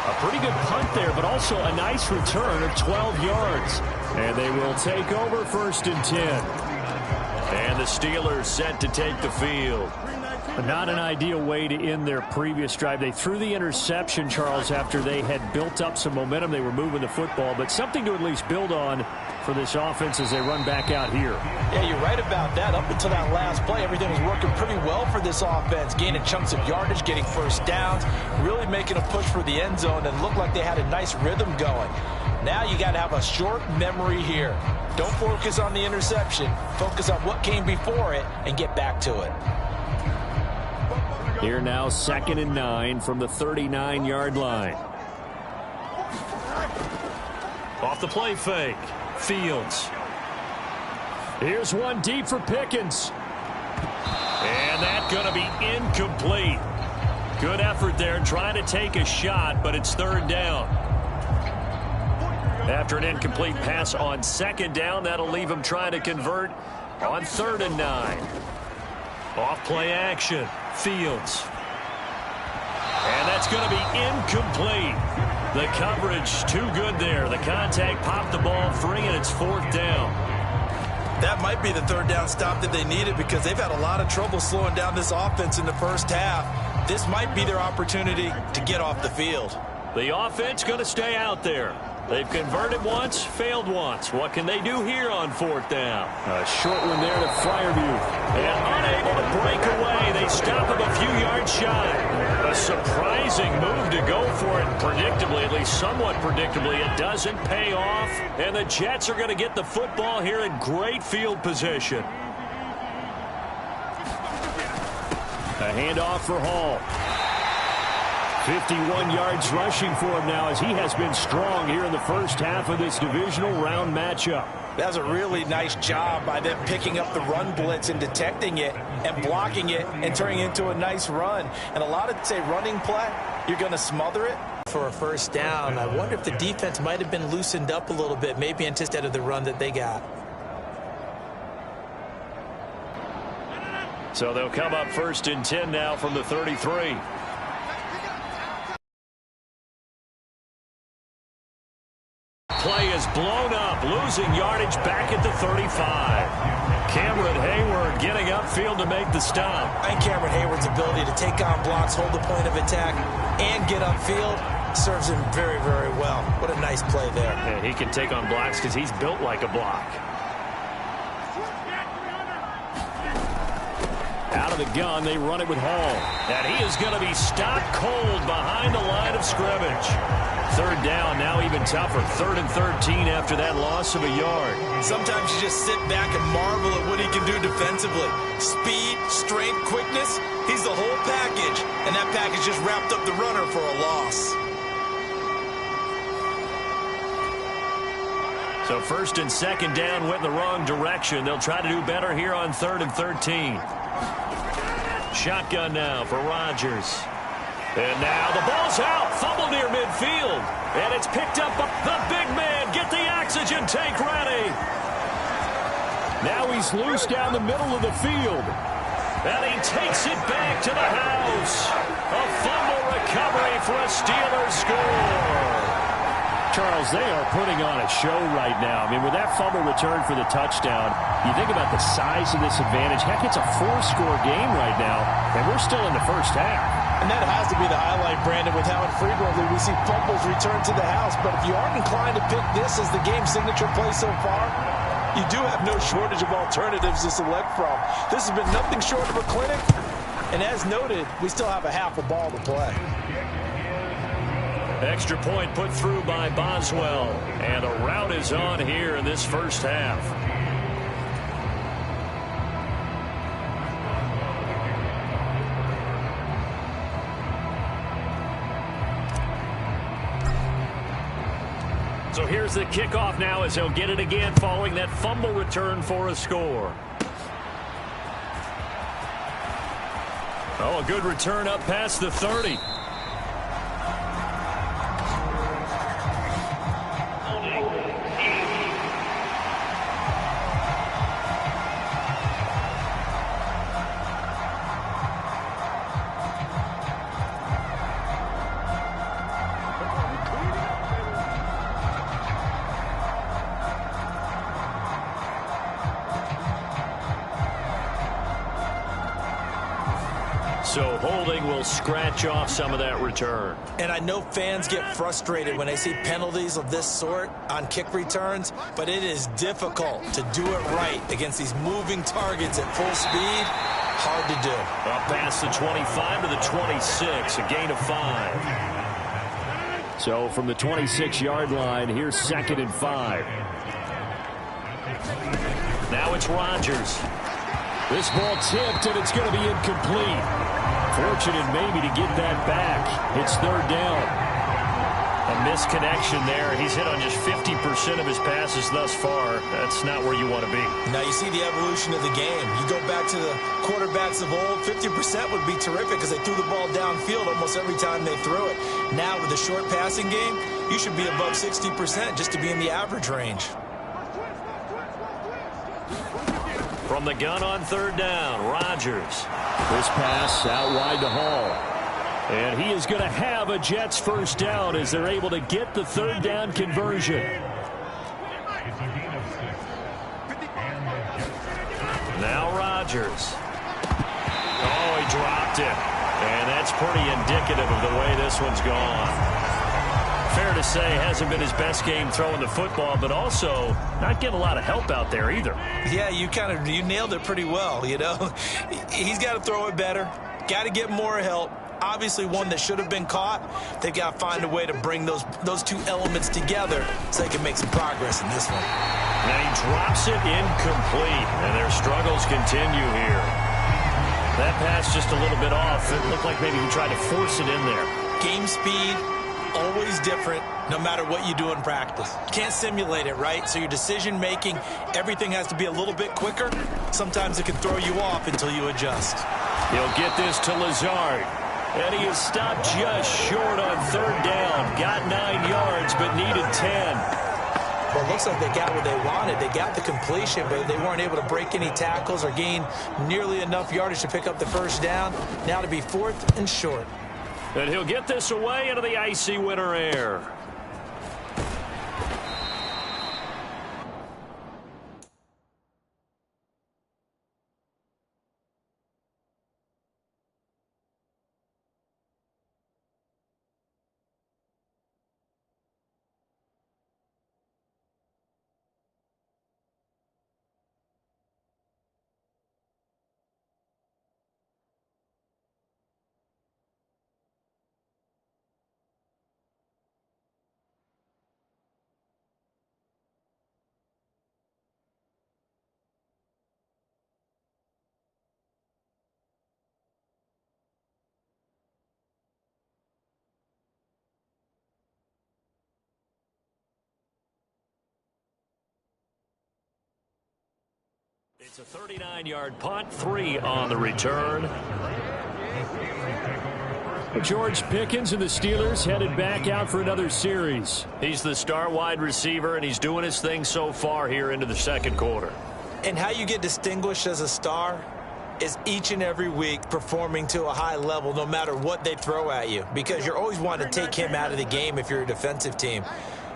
A pretty good punt there, but also a nice return of 12 yards. And they will take over 1st and 10. And the Steelers set to take the field. Not an ideal way to end their previous drive. They threw the interception, Charles, after they had built up some momentum. They were moving the football, but something to at least build on for this offense as they run back out here. Yeah, you're right about that. Up until that last play, everything was working pretty well for this offense, gaining chunks of yardage, getting first downs, really making a push for the end zone, and looked like they had a nice rhythm going. Now you got to have a short memory here. Don't focus on the interception. Focus on what came before it and get back to it. Here now, 2nd and 9 from the 39-yard line. Off the play fake. Fields. Here's one deep for Pickens. And that's going to be incomplete. Good effort there trying to take a shot, but it's 3rd down. After an incomplete pass on 2nd down, that'll leave him trying to convert on 3rd and 9. Off play action. Fields. And that's going to be incomplete. The coverage too good there. The contact popped the ball free, and it's 4th down. That might be the 3rd down stop that they needed because they've had a lot of trouble slowing down this offense in the first half. This might be their opportunity to get off the field. The offense going to stay out there. They've converted once, failed once. What can they do here on 4th down? A short one there to Fireview. And unable to break away. They stop him a few yards shy. A surprising move to go for it. Predictably, at least somewhat predictably, it doesn't pay off. And the Jets are going to get the football here in great field position. A handoff for Hall. 51 yards rushing for him now as he has been strong here in the first half of this divisional round matchup. That was a really nice job by them picking up the run blitz and detecting it and blocking it and turning it into a nice run. And a lot of, say, running play, you're going to smother it for a first down. I wonder if the defense might have been loosened up a little bit, maybe instead of the run that they got. So they'll come up 1st and 10 now from the 33. Play is blown up, losing yardage back at the 35. Cameron Hayward getting upfield to make the stop. And Cameron Hayward's ability to take on blocks, hold the point of attack, and get upfield serves him very, very well. What a nice play there. Yeah, he can take on blocks because he's built like a block. Out of the gun, they run it with Hall. And he is going to be stopped cold behind the line of scrimmage. Third down, now even tougher. 3rd and 13 after that loss of a yard. Sometimes you just sit back and marvel at what he can do defensively. Speed, strength, quickness, he's the whole package. And that package just wrapped up the runner for a loss. So 1st and 2nd down went in the wrong direction. They'll try to do better here on 3rd and 13. Shotgun now for Rodgers. And now the ball's out. Fumble near midfield. And it's picked up by the big man. Get the oxygen tank ready. Now he's loose down the middle of the field. And he takes it back to the house. A fumble recovery for a Steelers score. Charles, they are putting on a show right now. I mean, with that fumble return for the touchdown, you think about the size of this advantage. Heck, it's a 4-score game right now, and we're still in the first half. And that has to be the highlight, Brandon, with how infrequently we see fumbles return to the house. But if you aren't inclined to pick this as the game signature play so far, you do have no shortage of alternatives to select from. This has been nothing short of a clinic. And as noted, we still have a half a ball to play. Extra point put through by Boswell. And a rout is on here in this first half. So here's the kickoff now as he'll get it again following that fumble return for a score. Oh, a good return up past the 30. So holding will scratch off some of that return. And I know fans get frustrated when they see penalties of this sort on kick returns, but it is difficult to do it right against these moving targets at full speed. Hard to do. Up past the 25 to the 26, a gain of 5. So from the 26-yard line, here's 2nd and 5. Now it's Rodgers. This ball tipped, and it's going to be incomplete. Fortunate maybe to get that back. It's 3rd down. A misconnection there. He's hit on just 50% of his passes thus far. That's not where you want to be. Now you see the evolution of the game. You go back to the quarterbacks of old, 50% would be terrific because they threw the ball downfield almost every time they threw it. Now with the short passing game, you should be above 60% just to be in the average range. From the gun on 3rd down, Rodgers. This pass out wide to Hall. And he is going to have a Jets first down as they're able to get the 3rd down conversion. Now Rodgers. Oh, he dropped it. And that's pretty indicative of the way this one's gone. Fair to say, hasn't been his best game throwing the football, but also not getting a lot of help out there either. Yeah, you nailed it pretty well, you know. He's got to throw it better. Got to get more help. Obviously one that should have been caught. They've got to find a way to bring those two elements together so they can make some progress in this one. Now he drops it incomplete, and their struggles continue here. That pass just a little bit off. It looked like maybe he tried to force it in there. Game speed, always different, no matter what you do in practice. Can't simulate it, right? So your decision-making, everything has to be a little bit quicker. Sometimes it can throw you off until you adjust. He'll get this to Lazard. And he is stopped just short on 3rd down. Got 9 yards, but needed 10. Well, it looks like they got what they wanted. They got the completion, but they weren't able to break any tackles or gain nearly enough yardage to pick up the first down. Now to be 4th and short. And he'll get this away into the icy winter air. It's a 39-yard punt, 3 on the return. George Pickens and the Steelers headed back out for another series. He's the star wide receiver, and he's doing his thing so far here into the second quarter. And how you get distinguished as a star is each and every week performing to a high level no matter what they throw at you, because you're always wanting to take him out of the game if you're a defensive team.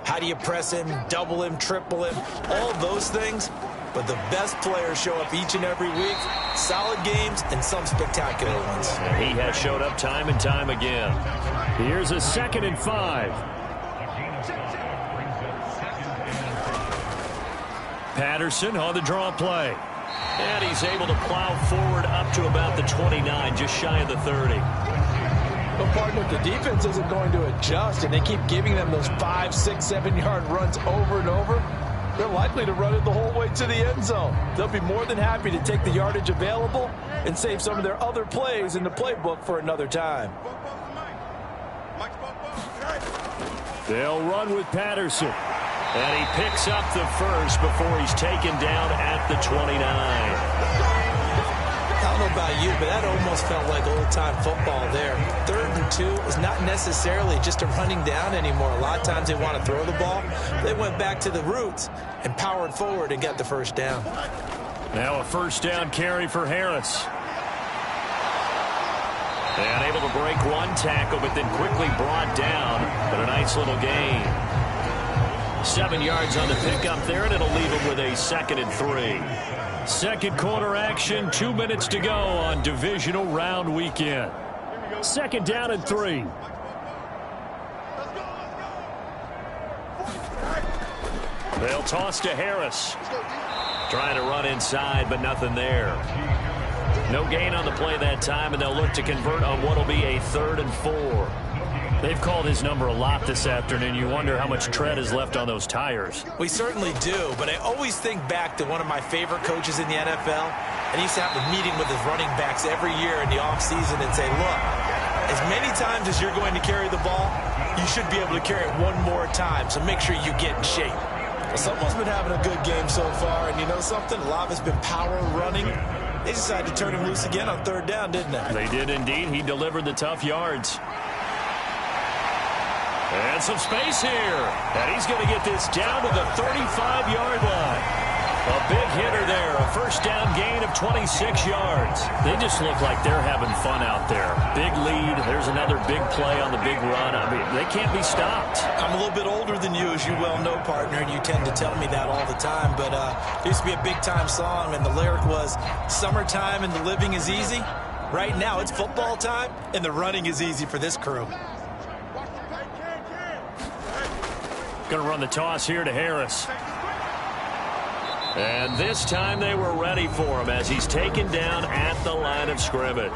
How do you press him, double him, triple him, all those things? But the best players show up each and every week, solid games and some spectacular ones. And he has showed up time and time again. Here's a 2nd and 5. Patterson on the draw play. And he's able to plow forward up to about the 29, just shy of the 30. Well, partner, if the defense isn't going to adjust and they keep giving them those 5, 6, 7-yard runs over and over, they're likely to run it the whole way to the end zone. They'll be more than happy to take the yardage available and save some of their other plays in the playbook for another time. They'll run with Patterson. And he picks up the first before he's taken down at the 29. I don't know about you, but that almost felt like old-time football there. 3rd and 2 is not necessarily just a running down anymore. A lot of times they want to throw the ball. They went back to the roots and powered forward and got the first down. Now a first down carry for Harris. And able to break one tackle, but then quickly brought down. But a nice little gain. 7 yards on the pickup there, and it'll leave him with a 2nd and 3. Second quarter action, 2 minutes to go on divisional round weekend. 2nd down and 3. They'll toss to Harris. Trying to run inside, but nothing there. No gain on the play that time, and they'll look to convert on what will be a 3rd and 4. They've called his number a lot this afternoon. You wonder how much tread is left on those tires. We certainly do, but I always think back to one of my favorite coaches in the NFL, and he used to have a meeting with his running backs every year in the offseason and say, look, as many times as you're going to carry the ball, you should be able to carry it one more time, so make sure you get in shape. Well, someone's been having a good game so far, and you know something? A lot of it's been power running. They decided to turn him loose again on 3rd down, didn't they? They did indeed. He delivered the tough yards. And some space here. And he's going to get this down to the 35-yard line. A big hitter there. A first down gain of 26 yards. They just look like they're having fun out there. Big lead. There's another big play on the big run. I mean, they can't be stopped. I'm a little bit older than you, as you well know, partner, and you tend to tell me that all the time. But there used to be a big-time song, and the lyric was, summertime and the living is easy. Right now, it's football time, and the running is easy for this crew. Going to run the toss here to Harris. And this time they were ready for him as he's taken down at the line of scrimmage.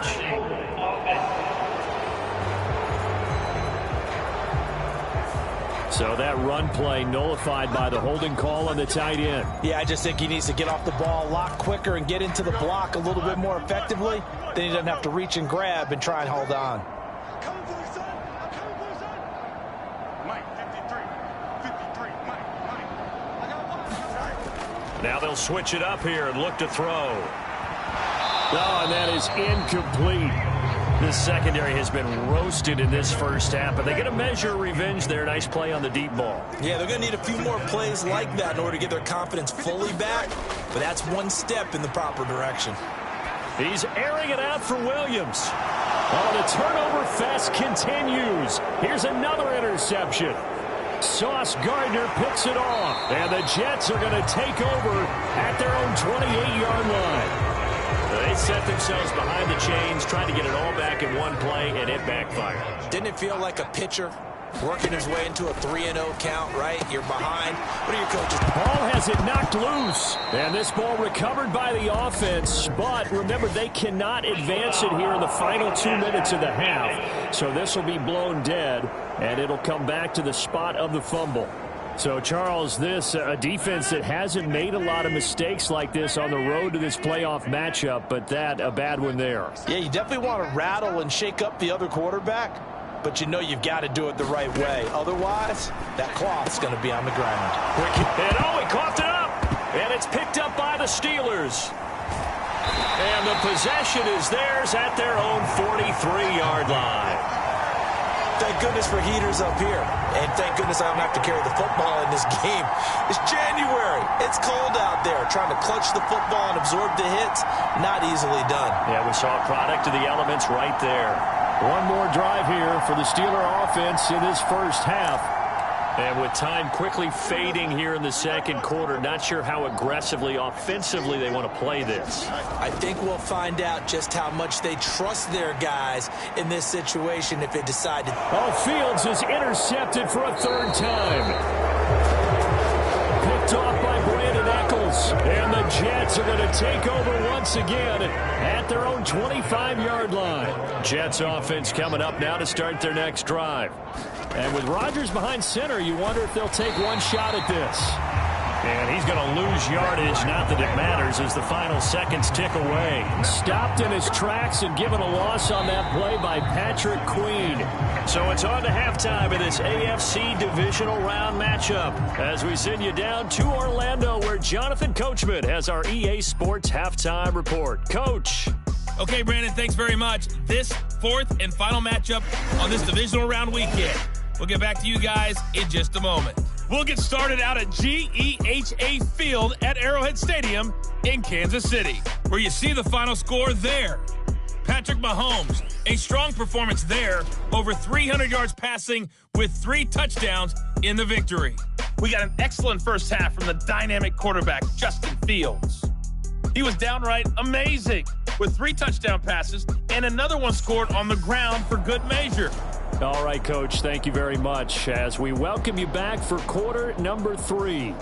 So that run play nullified by the holding call on the tight end. Yeah, I just think he needs to get off the ball a lot quicker and get into the block a little bit more effectively. Then he doesn't have to reach and grab and try and hold on. Now they'll switch it up here and look to throw. Oh, and that is incomplete. This secondary has been roasted in this first half, but they get a measure of revenge there. Nice play on the deep ball. Yeah, they're going to need a few more plays like that in order to get their confidence fully back, but that's one step in the proper direction. He's airing it out for Williams. Oh, the turnover fest continues. Here's another interception. Sauce Gardner picks it off, and the Jets are going to take over at their own 28-yard line. They set themselves behind the chains, trying to get it all back in one play, and it backfired. Didn't it feel like a pitcher working his way into a 3-0 count, right? You're behind. What are your coaches? Ball has it knocked loose, and this ball recovered by the offense, but remember, they cannot advance it here in the final 2 minutes of the half, so this will be blown dead, and it'll come back to the spot of the fumble. So, Charles, this a defense that hasn't made a lot of mistakes like this on the road to this playoff matchup, but that a bad one there. Yeah, you definitely want to rattle and shake up the other quarterback, but you know you've got to do it the right way. Otherwise, that cloth's going to be on the ground. And he coughed it up, and it's picked up by the Steelers. And the possession is theirs at their own 43-yard line. Thank goodness for heaters up here. And thank goodness I don't have to carry the football in this game. It's January. It's cold out there. Trying to clutch the football and absorb the hits, not easily done. Yeah, we saw a product of the elements right there. One more drive here for the Steeler offense in this first half. And with time quickly fading here in the second quarter, not sure how aggressively, offensively they want to play this. I think we'll find out just how much they trust their guys in this situation if they decide to. Oh, Fields is intercepted for a third time. Picked off by Brandon Eccles. And the Jets are going to take over once again at their own 25-yard line. Jets offense coming up now to start their next drive. And with Rodgers behind center, you wonder if they'll take one shot at this. And he's going to lose yardage, not that it matters, as the final seconds tick away. Stopped in his tracks and given a loss on that play by Patrick Queen. So it's on to halftime in this AFC divisional round matchup as we send you down to Orlando, where Jonathan Coachman has our EA Sports halftime report. Coach. Okay, Brandon, thanks very much. This fourth and final matchup on this divisional round weekend. We'll get back to you guys in just a moment. We'll get started out at GEHA Field at Arrowhead Stadium in Kansas City, where you see the final score there. Patrick Mahomes, a strong performance there, over 300 yards passing with 3 touchdowns in the victory. We got an excellent first half from the dynamic quarterback, Justin Fields. He was downright amazing with 3 touchdown passes and another one scored on the ground for good measure. All right, Coach, thank you very much as we welcome you back for quarter number 3.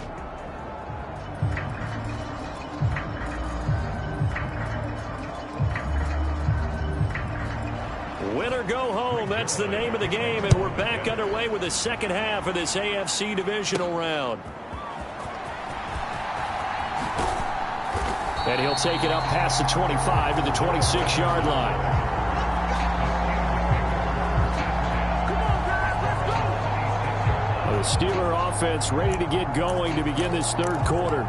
Win or go home, that's the name of the game, and we're back underway with the second half of this AFC divisional round. And he'll take it up past the 25 to the 26-yard line. The Steeler offense ready to get going to begin this third quarter.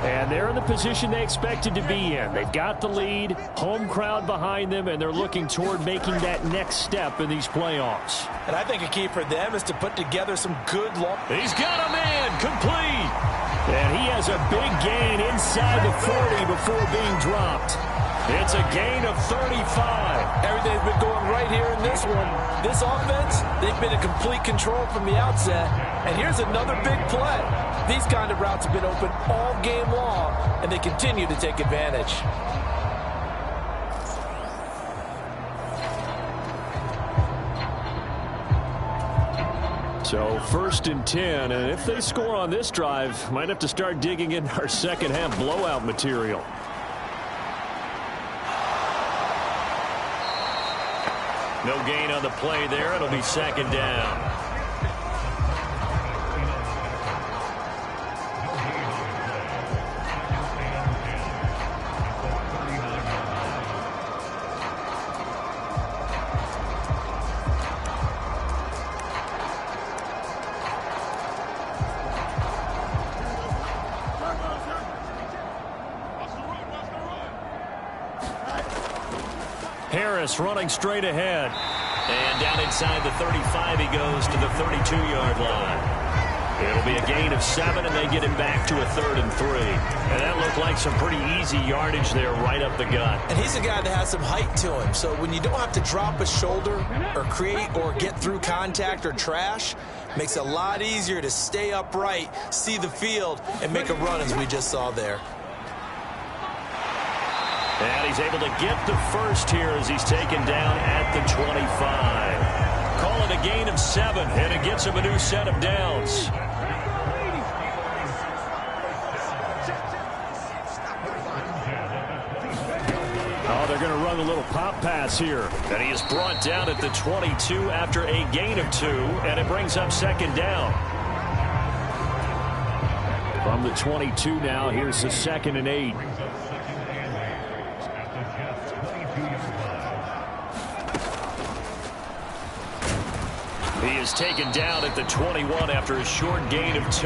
And they're in the position they expected to be in. They've got the lead, home crowd behind them, and they're looking toward making that next step in these playoffs. And I think a key for them is to put together some good long. He's got a man, complete. And he has a big gain inside the 40 before being dropped. It's a gain of 35. Everything's been going right here in this one. This offense, they've been in complete control from the outset. And here's another big play. These kind of routes have been open all game long, and they continue to take advantage. So 1st and 10, and if they score on this drive, might have to start digging in our second half blowout material. No gain on the play there. It'll be second down. Harris running straight ahead. And down inside the 35, he goes to the 32-yard line. It'll be a gain of 7, and they get him back to a 3rd and 3. And that looked like some pretty easy yardage there right up the gut. And he's a guy that has some height to him. So when you don't have to drop a shoulder or create or get through contact or trash, makes it a lot easier to stay upright, see the field, and make a run as we just saw there. And he's able to get the first here as he's taken down at the 25. Call it a gain of 7, and it gets him a new set of downs. Oh, they're going to run a little pop pass here. And he is brought down at the 22 after a gain of 2, and it brings up second down. From the 22 now, here's the 2nd and 8. He is taken down at the 21 after a short gain of 2.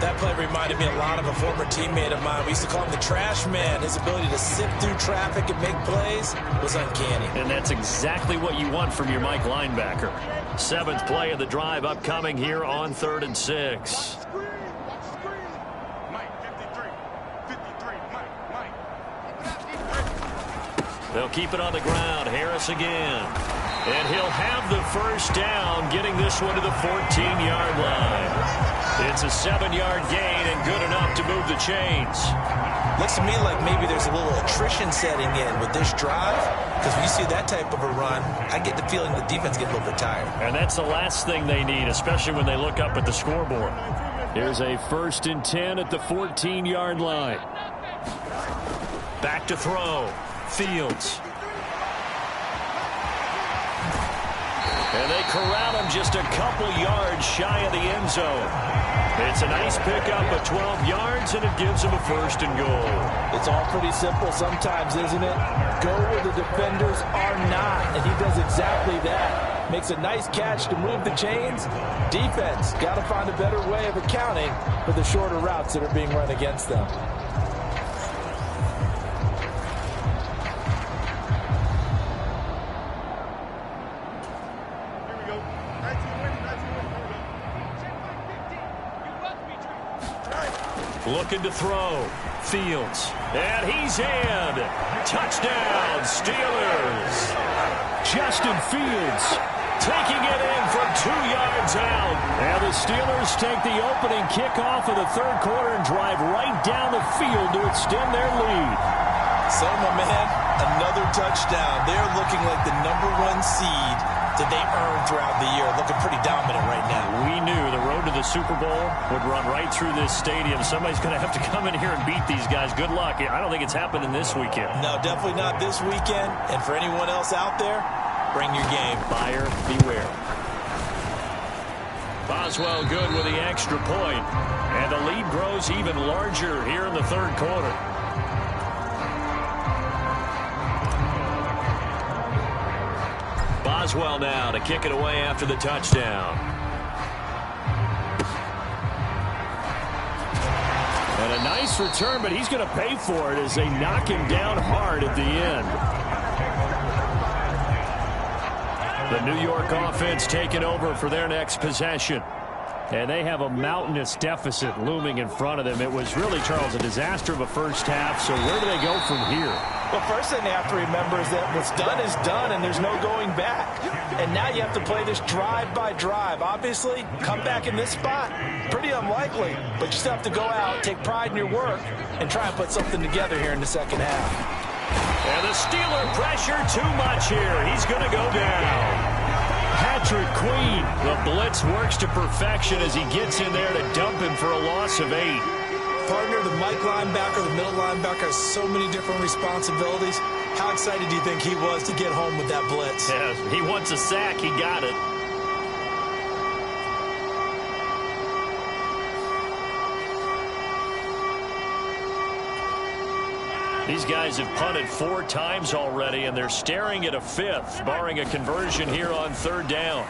That play reminded me a lot of a former teammate of mine. We used to call him the trash man. His ability to sift through traffic and make plays was uncanny. And that's exactly what you want from your Mike linebacker. 7th play of the drive upcoming here on 3rd and 6. They'll keep it on the ground. Harris again. And he'll have the first down, getting this one to the 14-yard line. It's a 7-yard gain and good enough to move the chains. Looks to me like maybe there's a little attrition setting in with this drive, because when you see that type of a run, I get the feeling the defense gets a little bit tired. And that's the last thing they need, especially when they look up at the scoreboard. Here's a 1st and 10 at the 14-yard line. Back to throw. Fields. And they corral him just a couple yards shy of the end zone. It's a nice pickup of 12 yards, and it gives him a 1st and goal. It's all pretty simple sometimes, isn't it? Go where the defenders are not, and he does exactly that. Makes a nice catch to move the chains. Defense got to find a better way of accounting for the shorter routes that are being run against them. Looking to throw. Fields. And he's in. Touchdown, Steelers. Justin Fields taking it in from 2 yards out. And the Steelers take the opening kickoff of the 3rd quarter and drive right down the field to extend their lead. So, my man, another touchdown. They're looking like the #1 seed that they earned throughout the year. Looking pretty dominant right now. We knew the road to the Super Bowl would run right through this stadium. Somebody's going to have to come in here and beat these guys. Good luck. I don't think it's happening this weekend. No, definitely not this weekend. And for anyone else out there, bring your game. Buyer beware. Boswell good with the extra point. And the lead grows even larger here in the 3rd quarter. Boswell now to kick it away after the touchdown. And a nice return, but he's going to pay for it as they knock him down hard at the end. The New York offense taking over for their next possession. And they have a mountainous deficit looming in front of them. It was really, Charles, a disaster of a first half. So where do they go from here? Well, first thing they have to remember is that what's done is done, and there's no going back. And now you have to play this drive by drive. Obviously, come back in this spot, pretty unlikely. But you still have to go out, take pride in your work, and try and put something together here in the second half. And the Steeler pressure too much here. He's going to go down. Patrick Queen, the blitz works to perfection as he gets in there to dump him for a loss of 8. Partner, the Mike linebacker, the middle linebacker has so many different responsibilities. How excited do you think he was to get home with that blitz? Yeah, he wants a sack. He got it. These guys have punted 4 times already, and they're staring at a 5th, barring a conversion here on 3rd down.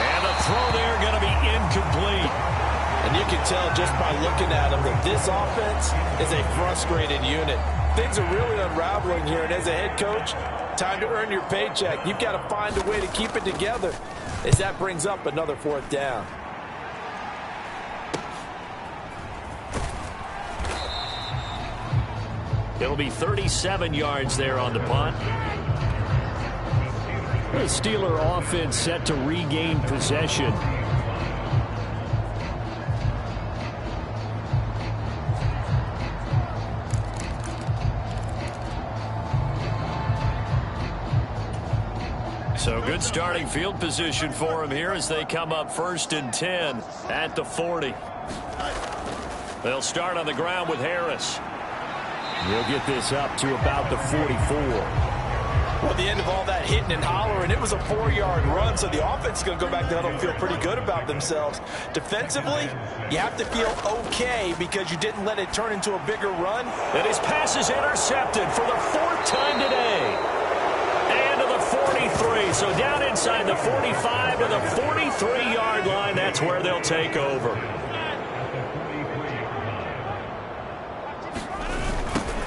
And the throw there going to be incomplete. And you can tell just by looking at them that this offense is a frustrated unit. Things are really unraveling here, and as a head coach, time to earn your paycheck. You've got to find a way to keep it together as that brings up another 4th down. It'll be 37 yards there on the punt. The Steeler offense set to regain possession. So good starting field position for him here as they come up 1st and 10 at the 40. They'll start on the ground with Harris. He'll get this up to about the 44. Well, at the end of all that hitting and hollering, it was a 4-yard run, so the offense is going to go back to huddle and feel pretty good about themselves. Defensively, you have to feel okay because you didn't let it turn into a bigger run. And his pass is intercepted for the 4th time today. And to the 43, three. So down inside the 45 to the 43-yard line. That's where they'll take over.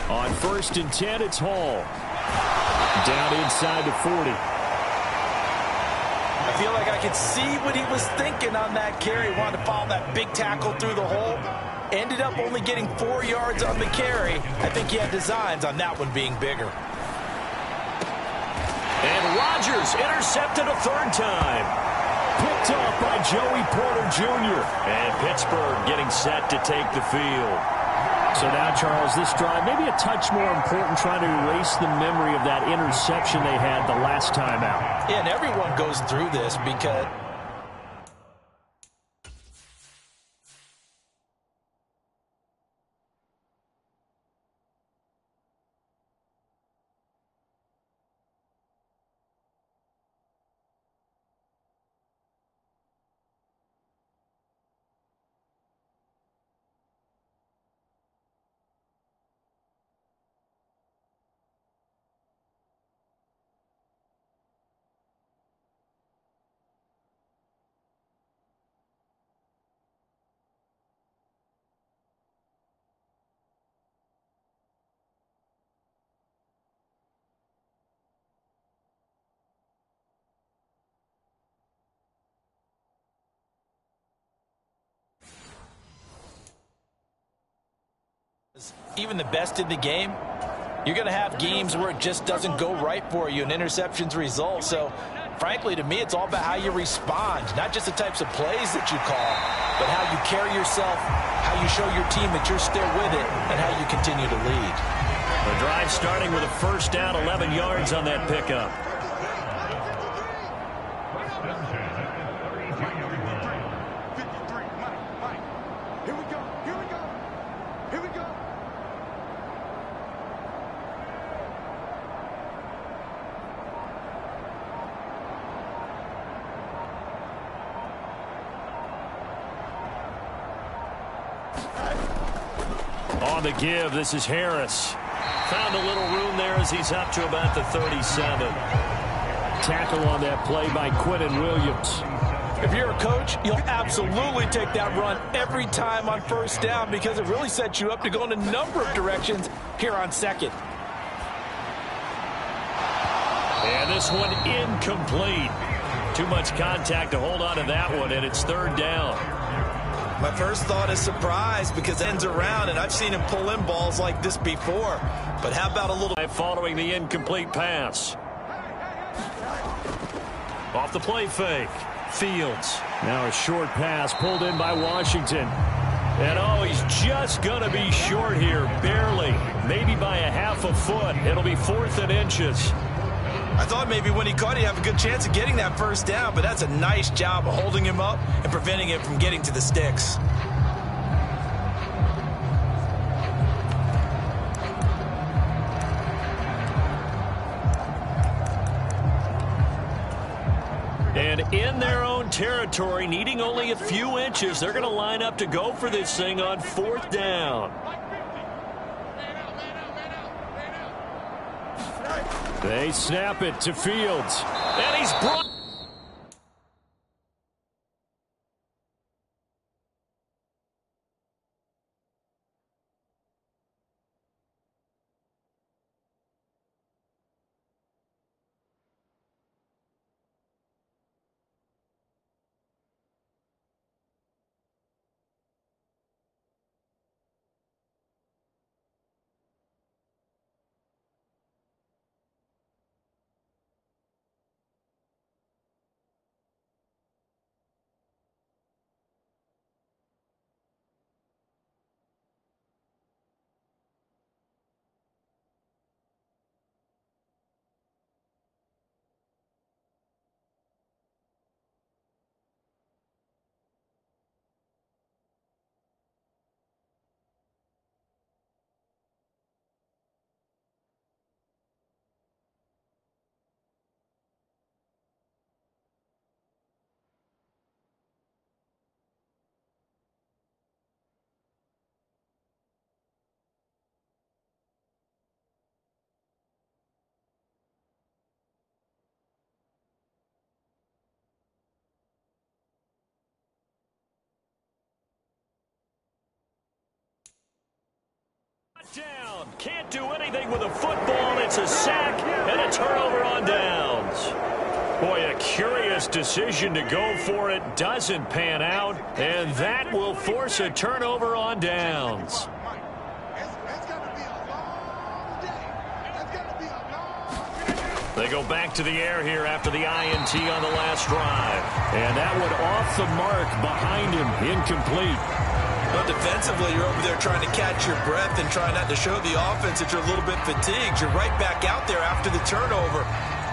On 1st and 10, it's Hall. Down inside the 40. I feel like I could see what he was thinking on that carry. Wanted to follow that big tackle through the hole. Ended up only getting 4 yards on the carry. I think he had designs on that one being bigger. And Rodgers intercepted a third time. Picked off by Joey Porter Jr. And Pittsburgh getting set to take the field. So now, Charles, this drive maybe a touch more important, trying to erase the memory of that interception they had the last time out. Yeah, and everyone goes through this because even the best in the game, you're going to have games where it just doesn't go right for you and interceptions result. So, frankly, to me, it's all about how you respond, not just the types of plays that you call, but how you carry yourself, how you show your team that you're still with it, and how you continue to lead. The drive starting with a first down, 11 yards on that pickup. On the give, this is Harris. Found a little room there as he's up to about the 37. Tackle on that play by Quinnen Williams. If you're a coach, you'll absolutely take that run every time on first down because it really sets you up to go in a number of directions here on second. And this one incomplete. Too much contact to hold on to that one, and it's third down. My first thought is surprise because it ends around, and I've seen him pull in balls like this before. But how about a little... Following the incomplete pass. Off the play fake. Fields. Now a short pass pulled in by Washington. And oh, he's just going to be short here. Barely. Maybe by a half a foot. It'll be 4th and inches. I thought maybe when he caught it, he'd have a good chance of getting that first down, but that's a nice job of holding him up and preventing him from getting to the sticks. And in their own territory, needing only a few inches, they're going to line up to go for this thing on 4th down. They snap it to Fields. And he's brought... Down. Can't do anything with a football. It's a sack and a turnover on downs. Boy, a curious decision to go for it. Doesn't pan out. And that will force a turnover on downs. They go back to the air here after the INT on the last drive. And that one off the mark behind him. Incomplete. Well, defensively, you're over there trying to catch your breath and try not to show the offense that you're a little bit fatigued. You're right back out there after the turnover.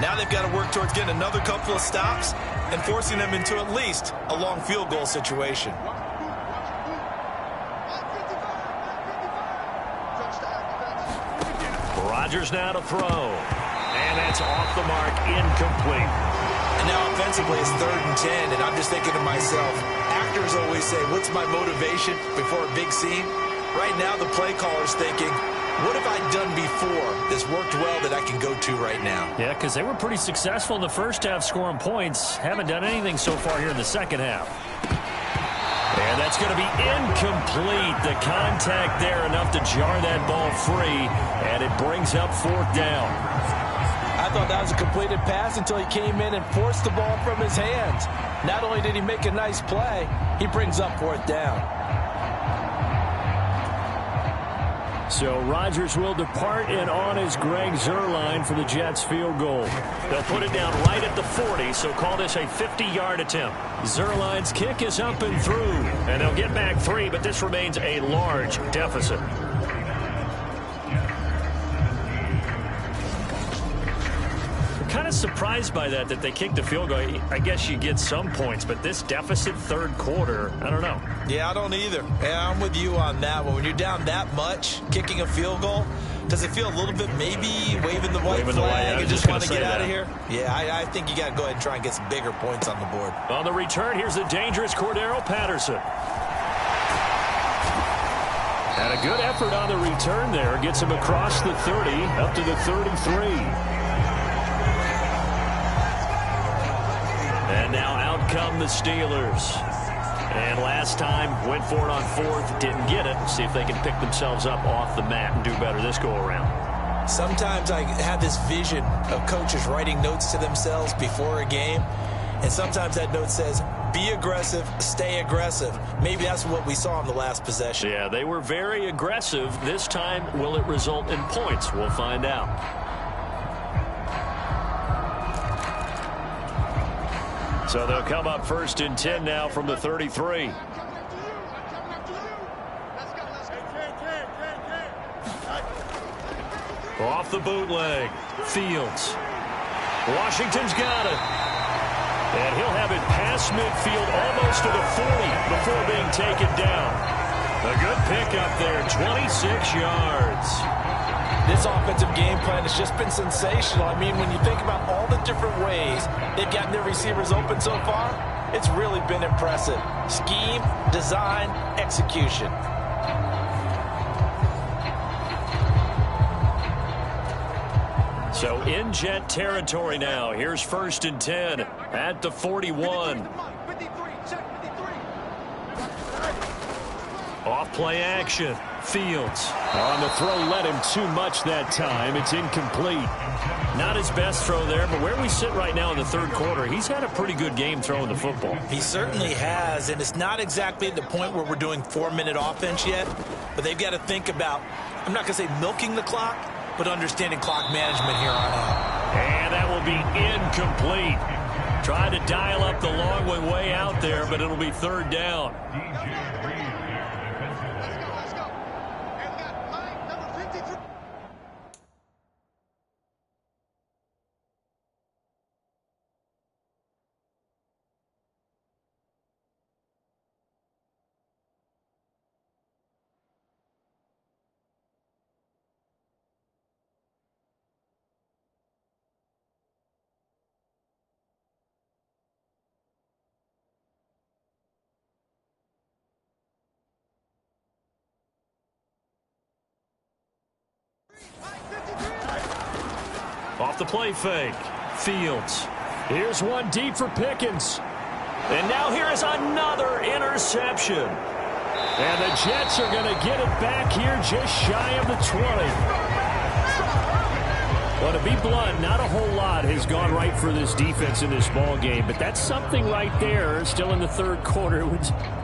Now they've got to work towards getting another couple of stops and forcing them into at least a long field goal situation. Rodgers now to throw. And that's off the mark, incomplete. And now offensively it's 3rd and 10, and I'm just thinking to myself, actors always say, what's my motivation before a big scene? Right now the play caller's thinking, what have I done before that's worked well that I can go to right now? Yeah, because they were pretty successful in the first half scoring points. Haven't done anything so far here in the second half. And that's going to be incomplete. The contact there enough to jar that ball free, and it brings up 4th down. I thought that was a completed pass until he came in and forced the ball from his hands. Not only did he make a nice play, he brings up 4th down. So Rodgers will depart, and on is Greg Zuerlein for the Jets field goal. They'll put it down right at the 40, so call this a 50-yard attempt. Zuerlein's kick is up and through, and they'll get back 3, but this remains a large deficit. Kind of surprised by that they kicked the field goal. I guess you get some points, but this deficit 3rd quarter, I don't know. Yeah, I don't either. Yeah, I'm with you on that one. When you're down that much, kicking a field goal, does it feel a little bit maybe waving the white flag and just want to get out of here? Yeah, I think you got to go ahead and try and get some bigger points on the board. On the return, here's the dangerous Cordero Patterson. And a good effort on the return there. Gets him across the 30, up to the 33. And now out come the Steelers. And last time, went for it on 4th, didn't get it. See if they can pick themselves up off the mat and do better this go-around. Sometimes I have this vision of coaches writing notes to themselves before a game. And sometimes that note says, be aggressive, stay aggressive. Maybe that's what we saw in the last possession. Yeah, they were very aggressive. This time, will it result in points? We'll find out. So they'll come up 1st and 10 now from the 33. Off the bootleg. Fields. Washington's got it. And he'll have it past midfield almost to the 40 before being taken down. A good pickup there, 26 yards. This offensive game plan has just been sensational. I mean, when you think about all the different ways they've gotten their receivers open so far, it's really been impressive. Scheme, design, execution. So in Jet territory now. Here's 1st and 10 at the 41. Off play action. Fields on the throw, led him too much that time. It's incomplete. Not his best throw there, but where we sit right now in the 3rd quarter, he's had a pretty good game throwing the football. He certainly has, and it's not exactly at the point where we're doing 4-minute offense yet, but they've got to think about, I'm not going to say milking the clock, but understanding clock management here on out. And that will be incomplete. Tried to dial up the long one way out there, but it'll be 3rd down. Off the play fake. Fields. Here's one deep for Pickens. And now here is another interception. And the Jets are going to get it back here just shy of the 20. Well, to be blunt, not a whole lot has gone right for this defense in this ball game, but that's something right there. Still in the third quarter,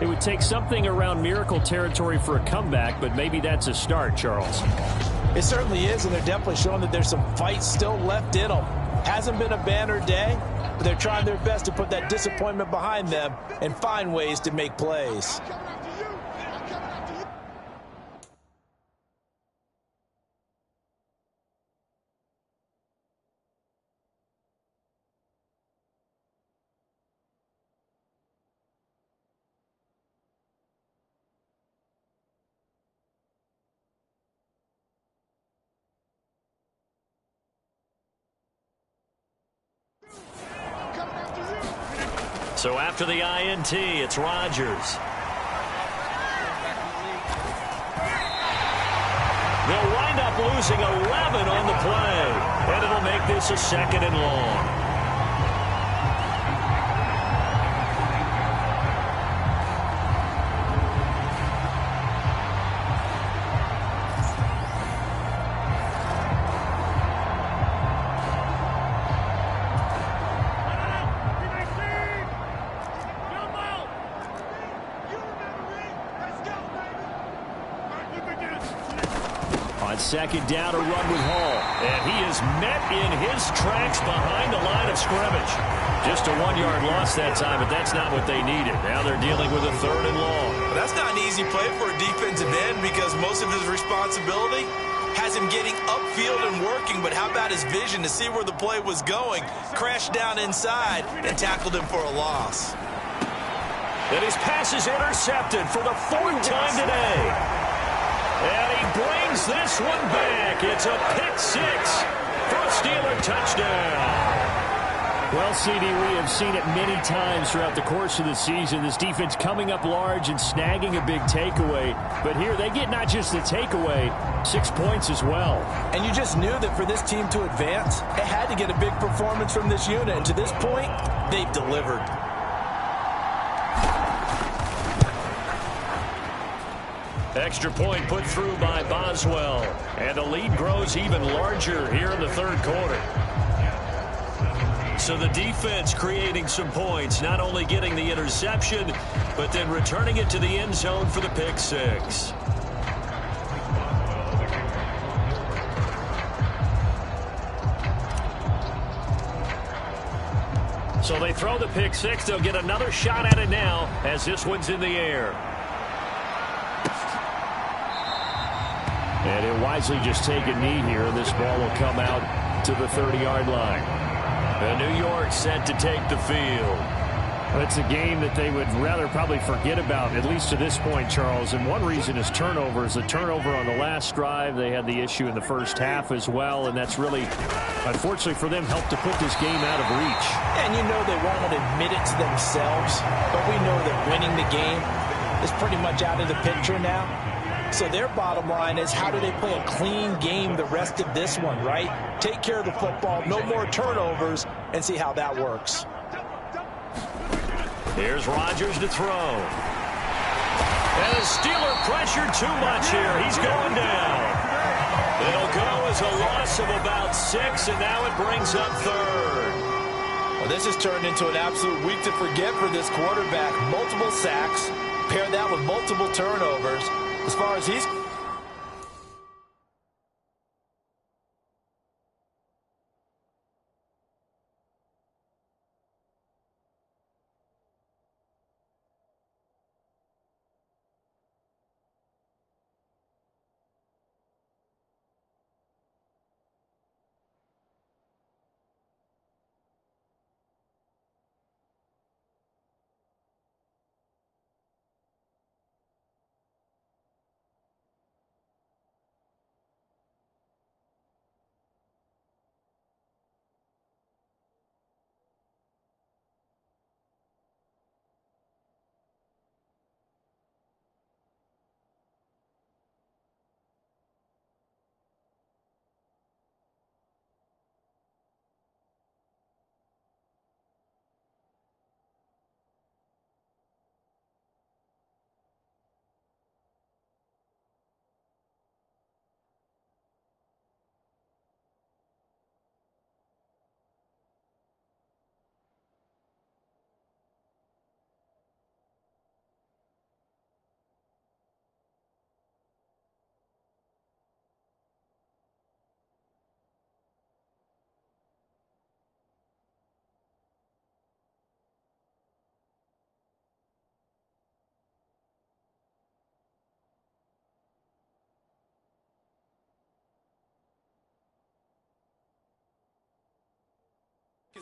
it would take something around miracle territory for a comeback, but maybe that's a start, Charles. It certainly is, and they're definitely showing that there's some fight still left in them. Hasn't been a banner day, but they're trying their best to put that disappointment behind them and find ways to make plays. So after the INT, it's Rodgers. They'll wind up losing 11 on the play, and it'll make this a 2nd and long. On 2nd down, a run with Hall. And he is met in his tracks behind the line of scrimmage. Just a 1-yard loss that time, but that's not what they needed. Now they're dealing with a 3rd and long. Well, that's not an easy play for a defensive end because most of his responsibility has him getting upfield and working, but how about his vision to see where the play was going, crashed down inside, and tackled him for a loss. And his pass is intercepted for the 4th time today. And he brings this one back. It's a pick 6 for a Steeler touchdown. Well, CD, we have seen it many times throughout the course of the season. This defense coming up large and snagging a big takeaway. But here they get not just the takeaway, 6 points as well. And you just knew that for this team to advance, it had to get a big performance from this unit. And to this point, they've delivered. Extra point put through by Boswell. And the lead grows even larger here in the 3rd quarter. So the defense creating some points, not only getting the interception, but then returning it to the end zone for the pick 6. So they throw the pick 6. They'll get another shot at it now as this one's in the air. And he'll wisely just take a knee here. This ball will come out to the 30-yard line. And New York set to take the field. It's a game that they would rather probably forget about, at least to this point, Charles. And one reason is turnovers. The turnover on the last drive, they had the issue in the first half as well. And that's really, unfortunately for them, helped to put this game out of reach. And you know they won't admit it to themselves. But we know that winning the game is pretty much out of the picture now. So their bottom line is, how do they play a clean game the rest of this one, right? Take care of the football, no more turnovers, and see how that works. Here's Rodgers to throw. And the Steeler pressure too much here. He's going down. It'll go as a loss of about 6, and now it brings up 3rd. Well, this has turned into an absolute week to forget for this quarterback. Multiple sacks, pair that with multiple turnovers. As far as he's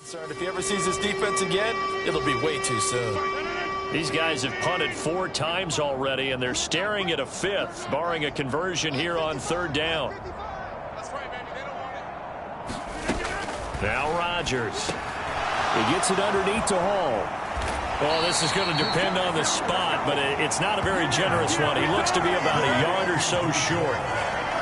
If he ever sees this defense again, it'll be way too soon. These guys have punted 4 times already, and they're staring at a 5th, barring a conversion here on 3rd down. Now Rodgers. He gets it underneath to Hall. Well, this is going to depend on the spot, but it's not a very generous one. He looks to be about a yard or so short.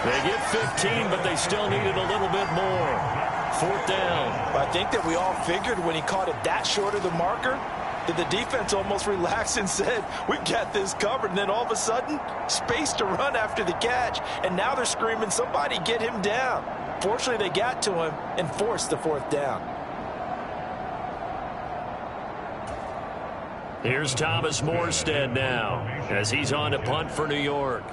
They get 15, but they still needed a little bit more. 4th down. I think that we all figured when he caught it that short of the marker, that the defense almost relaxed and said, we got this covered. And then all of a sudden, space to run after the catch. And now they're screaming, somebody get him down. Fortunately, they got to him and forced the 4th down. Here's Thomas Morstead now as he's on to punt for New York.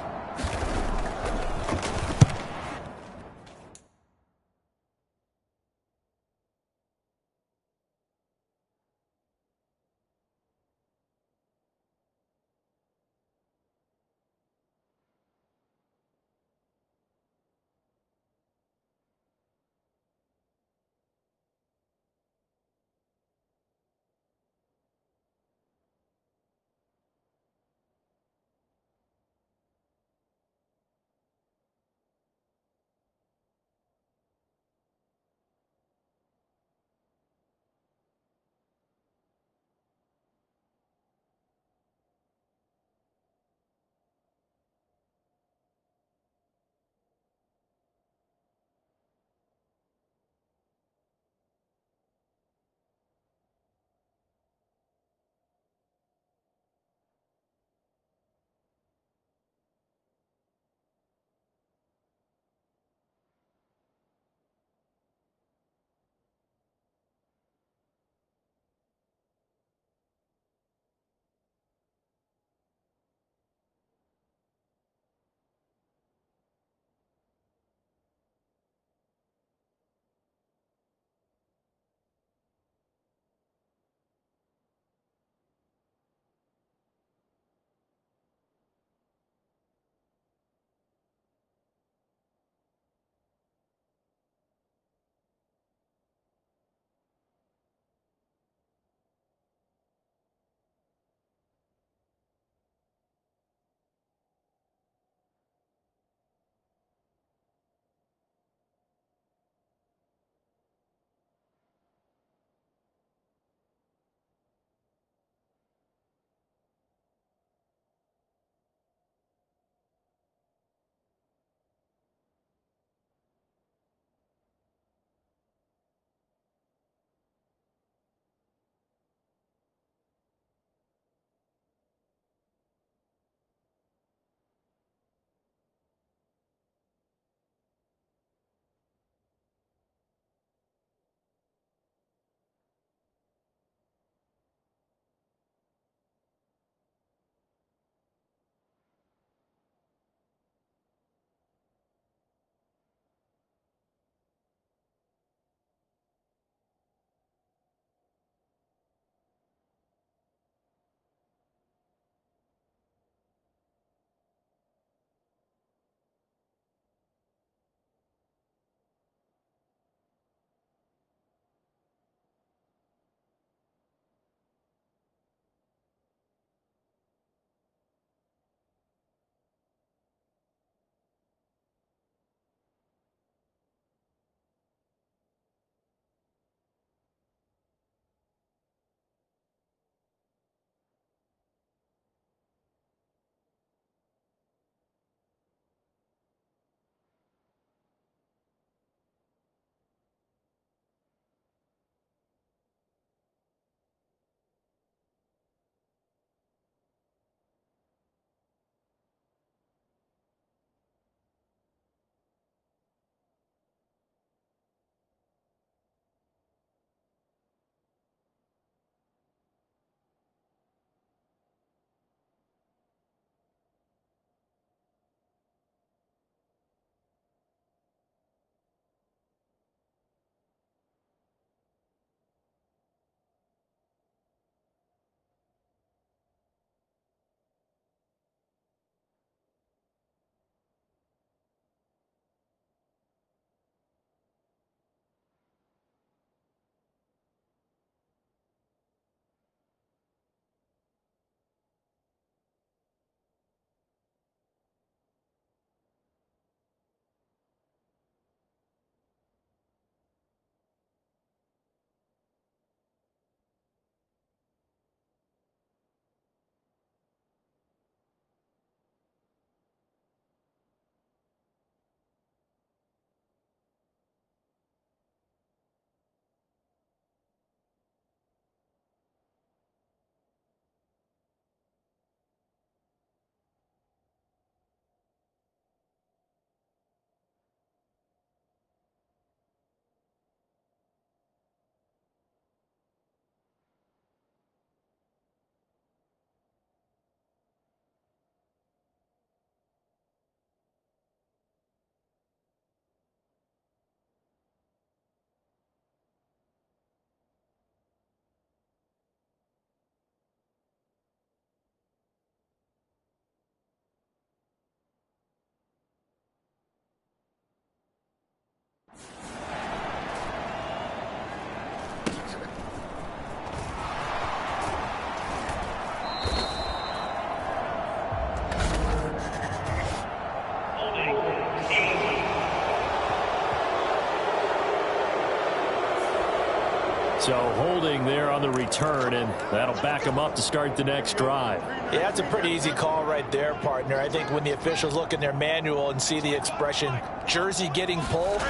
So holding there on the return, and that'll back them up to start the next drive. Yeah, that's a pretty easy call right there, partner. I think when the officials look in their manual and see the expression jersey getting pulled,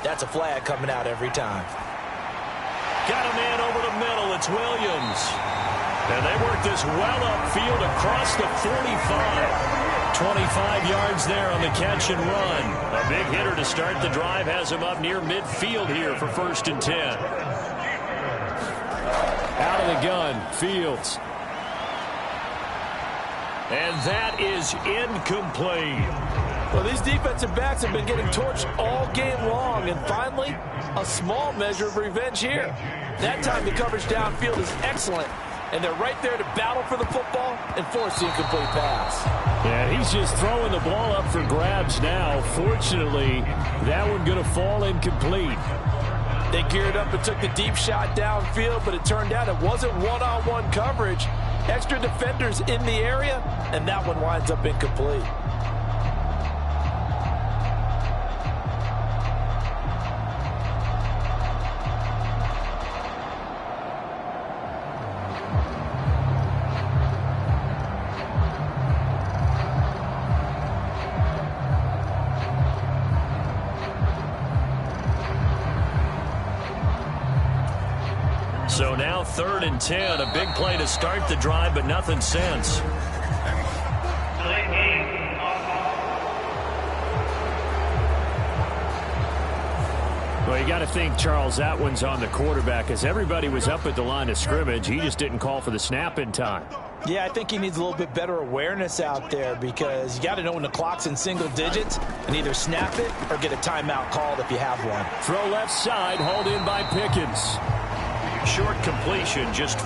that's a flag coming out every time. Got a man over the middle. It's Williams. And they work this well upfield across the 45. 25 yards there on the catch and run. A big hitter to start the drive has him up near midfield here for 1st and 10. Out of the gun, Fields. And that is incomplete. Well, these defensive backs have been getting torched all game long, and finally, a small measure of revenge here. That time the coverage downfield is excellent, and they're right there to battle for the football and force the incomplete pass. Yeah, he's just throwing the ball up for grabs now. Fortunately, that one going to fall incomplete. They geared up and took the deep shot downfield, but it turned out it wasn't one-on-one coverage. Extra defenders in the area, and that one winds up incomplete. So now 3rd and 10. A big play to start the drive, but nothing since. Well, you got to think, Charles, that one's on the quarterback, as everybody was up at the line of scrimmage. He just didn't call for the snap in time. Yeah, I think he needs a little bit better awareness out there, because you got to know when the clock's in single digits and either snap it or get a timeout called if you have one. Throw left side, hauled in by Pickens. Short completion, just...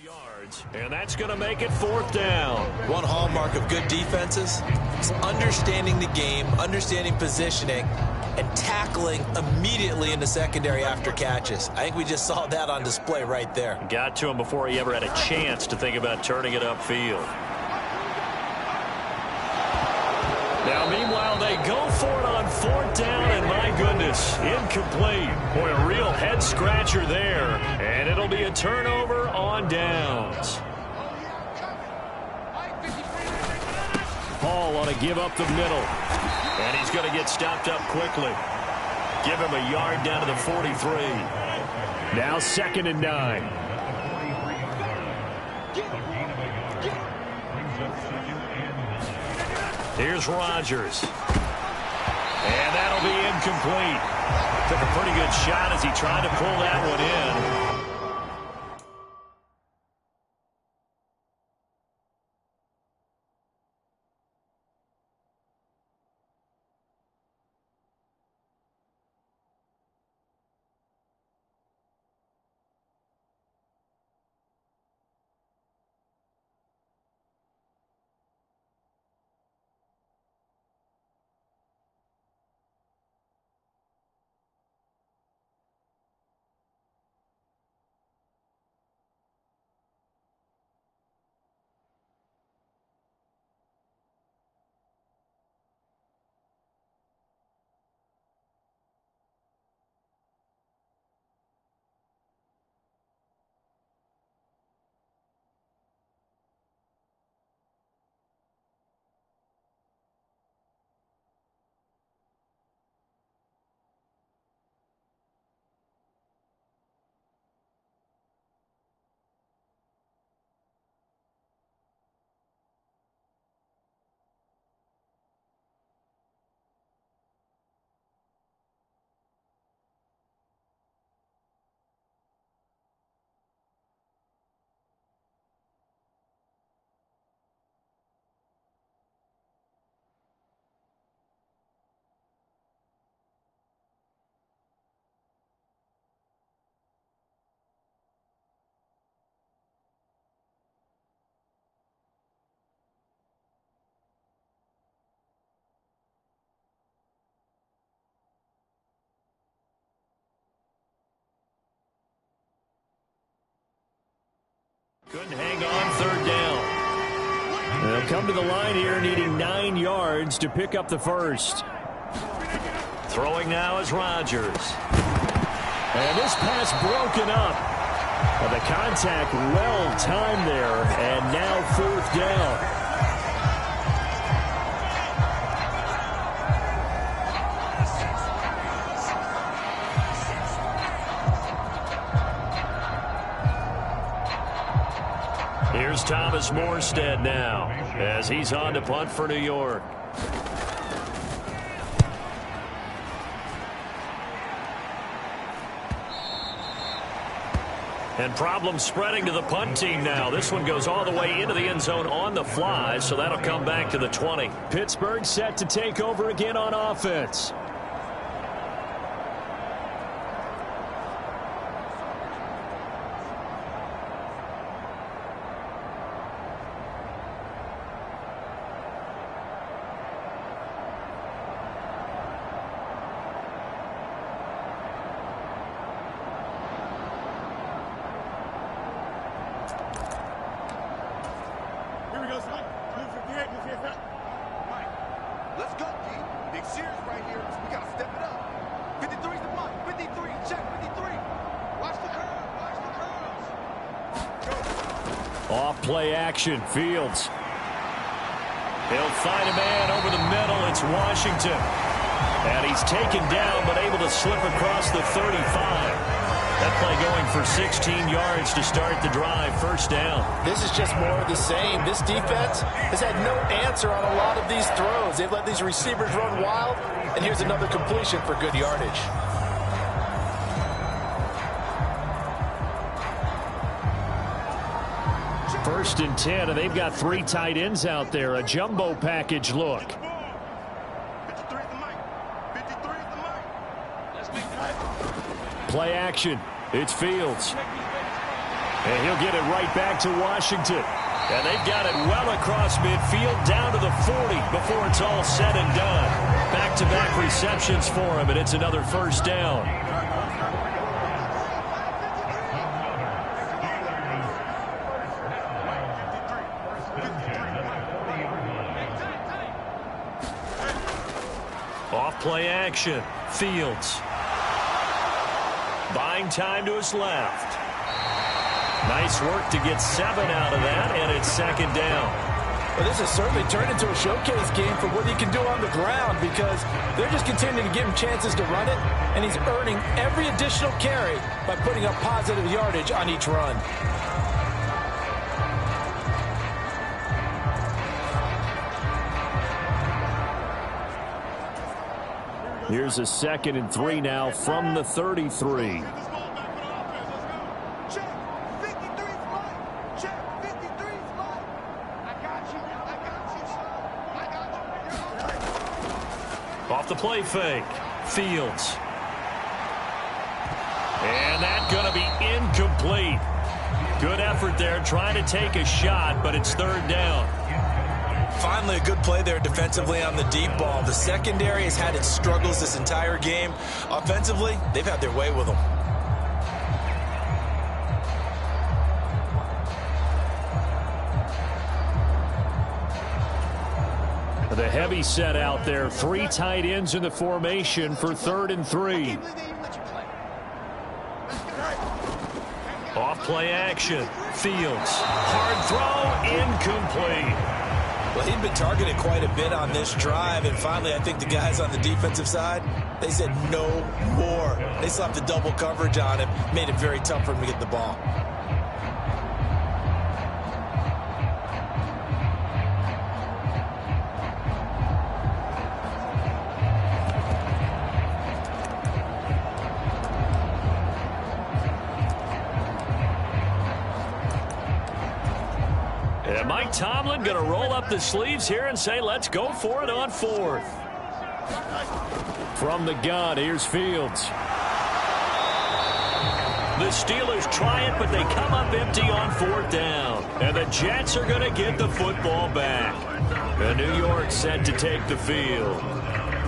yards, and that's going to make it 4th down. One hallmark of good defenses is understanding the game, understanding positioning, and tackling immediately in the secondary after catches. I think we just saw that on display right there. Got to him before he ever had a chance to think about turning it upfield. Now, meanwhile, they go for it on 4th down, and my goodness, incomplete. Boy, a real head-scratcher there, and it'll be a turnover on downs. Paul on a give up the middle, and he's going to get stopped up quickly. Give him a yard down to the 43. Now 2nd and 9. Here's Rodgers. And that'll be incomplete. Took a pretty good shot as he tried to pull that one in. Couldn't hang on 3rd down. They'll come to the line here needing 9 yards to pick up the first. Throwing now is Rodgers. And this pass broken up. But the contact well timed there, and now 4th down. Here's Thomas Morstead now as he's on to punt for New York. And problems spreading to the punt team now. This one goes all the way into the end zone on the fly, so that'll come back to the 20. Pittsburgh set to take over again on offense. Let's go, D. Big series right here. We got to step it up. 53's the mark. 53. Check 53. Watch the curve. Watch the curves. Off play action. Fields. He'll find a man over the middle. It's Washington. And he's taken down but able to slip across the 35. That play going for 16 yards to start the drive. 1st down. This is just more of the same. This defense has had no answer on a lot of these throws. They've let these receivers run wild, and here's another completion for good yardage. First and 10, and they've got 3 tight ends out there. A jumbo package look. 53's the mic. 53's the mic. Play action. It's Fields. And he'll get it right back to Washington. And they've got it well across midfield down to the 40 before it's all said and done. Back-to-back receptions for him, and it's another first down. Off play action. Fields. Buying time to his left. Nice work to get 7 out of that, and it's second down. Well, this has certainly turned into a showcase game for what he can do on the ground because they're just continuing to give him chances to run it, and he's earning every additional carry by putting up positive yardage on each run. Here's a 2nd and 3 now from the 33. Off the play fake. Fields. And that's going to be incomplete. Good effort there trying to take a shot, but it's third down. Finally, a good play there defensively on the deep ball. The secondary has had its struggles this entire game. Offensively, they've had their way with them. The heavy set out there. 3 tight ends in the formation for 3rd and 3. Off play action. Fields. Hard throw. Incomplete. Well, he'd been targeted quite a bit on this drive, and finally I think the guys on the defensive side, they said no more. They slapped the double coverage on him, made it very tough for him to get the ball. And Mike Tomlin going to roll up the sleeves here and say, let's go for it on 4th. From the gun, here's Fields. The Steelers try it, but they come up empty on 4th down. And the Jets are going to get the football back. And New York set to take the field.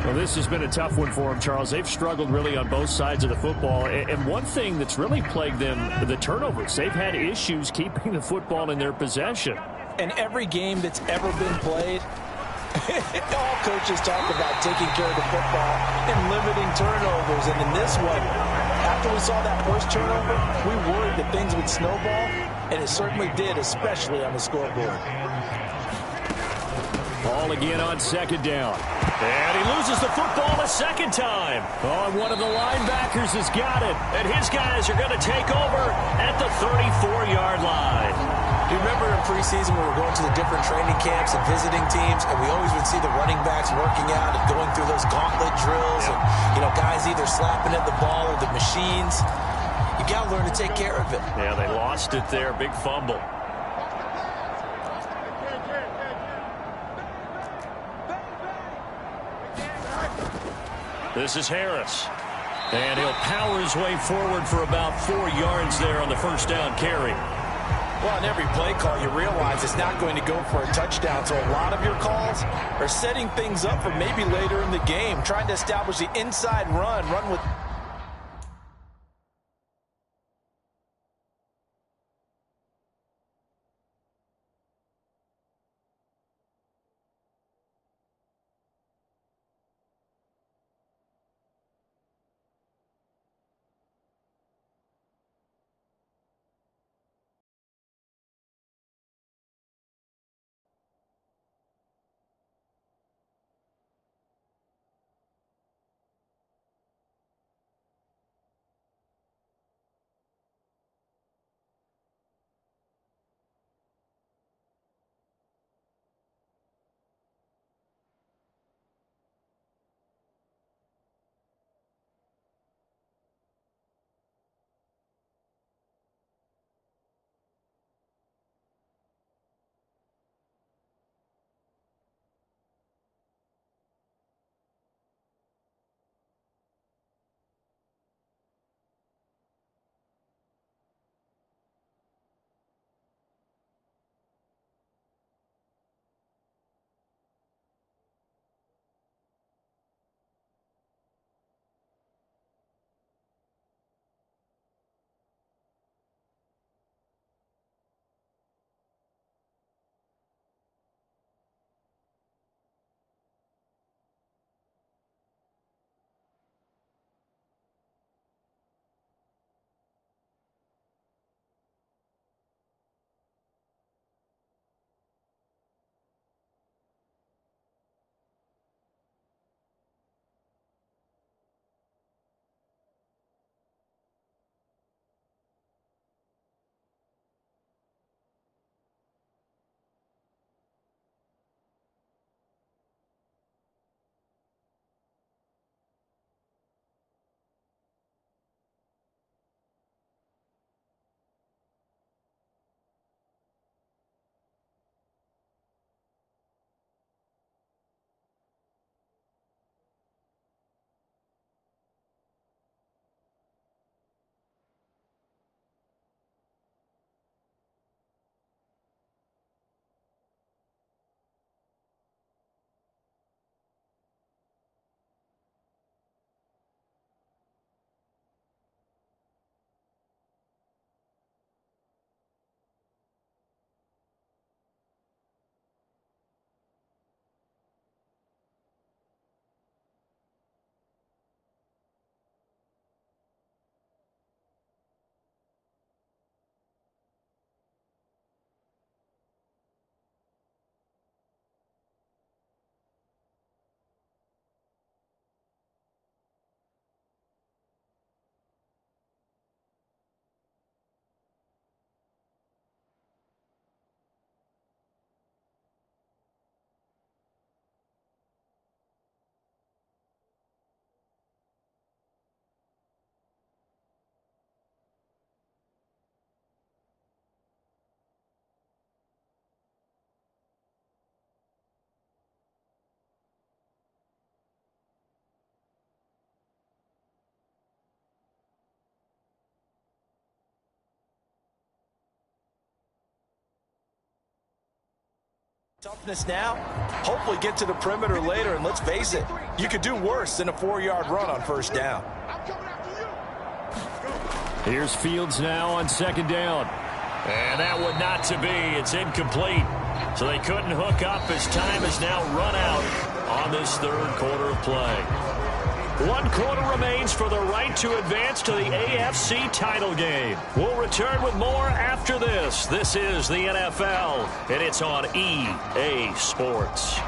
Well, this has been a tough one for them, Charles. They've struggled really on both sides of the football. And one thing that's really plagued them, the turnovers. They've had issues keeping the football in their possession. And every game that's ever been played, all coaches talk about taking care of the football and limiting turnovers. And in this one, after we saw that first turnover, we worried that things would snowball, and it certainly did, especially on the scoreboard. Ball again on 2nd down. And he loses the football a 2nd time. Oh, and one of the linebackers has got it. And his guys are going to take over at the 34-yard line. Do you remember in preseason when we were going to the different training camps and visiting teams, and we always would see the running backs working out and going through those gauntlet drills, and, you know, guys either slapping at the ball or the machines. You got to learn to take care of it. Yeah, they lost it there. Big fumble. This is Harris. And he'll power his way forward for about 4 yards there on the first down carry. Well, on every play call, you realize it's not going to go for a touchdown. So a lot of your calls are setting things up for maybe later in the game, trying to establish the inside run with Toughness now, hopefully get to the perimeter later, and let's face it, you could do worse than a 4-yard run on first down. Here's Fields now on second down. And that would not to be. It's incomplete. So they couldn't hook up as time has now run out on this third quarter of play. 1 quarter remains for the right to advance to the AFC title game. We'll return with more after this. This is the NFL, and it's on EA Sports.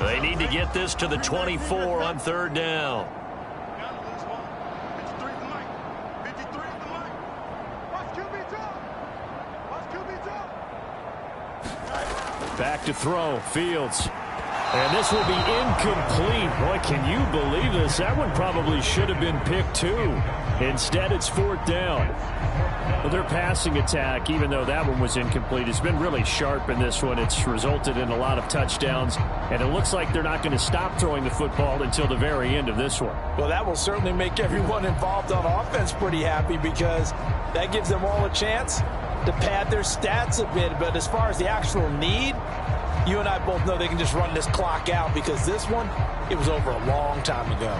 They need to get this to the 24 on third down. Back to throw, Fields. And this will be incomplete. Boy, can you believe this? That one probably should have been picked too. Instead, it's fourth down. Well, their passing attack, even though that one was incomplete, has been really sharp in this one. It's resulted in a lot of touchdowns, and it looks like they're not going to stop throwing the football until the very end of this one. Well, that will certainly make everyone involved on offense pretty happy because that gives them all a chance to pad their stats a bit. But as far as the actual need, you and I both know they can just run this clock out because this one, it was over a long time ago.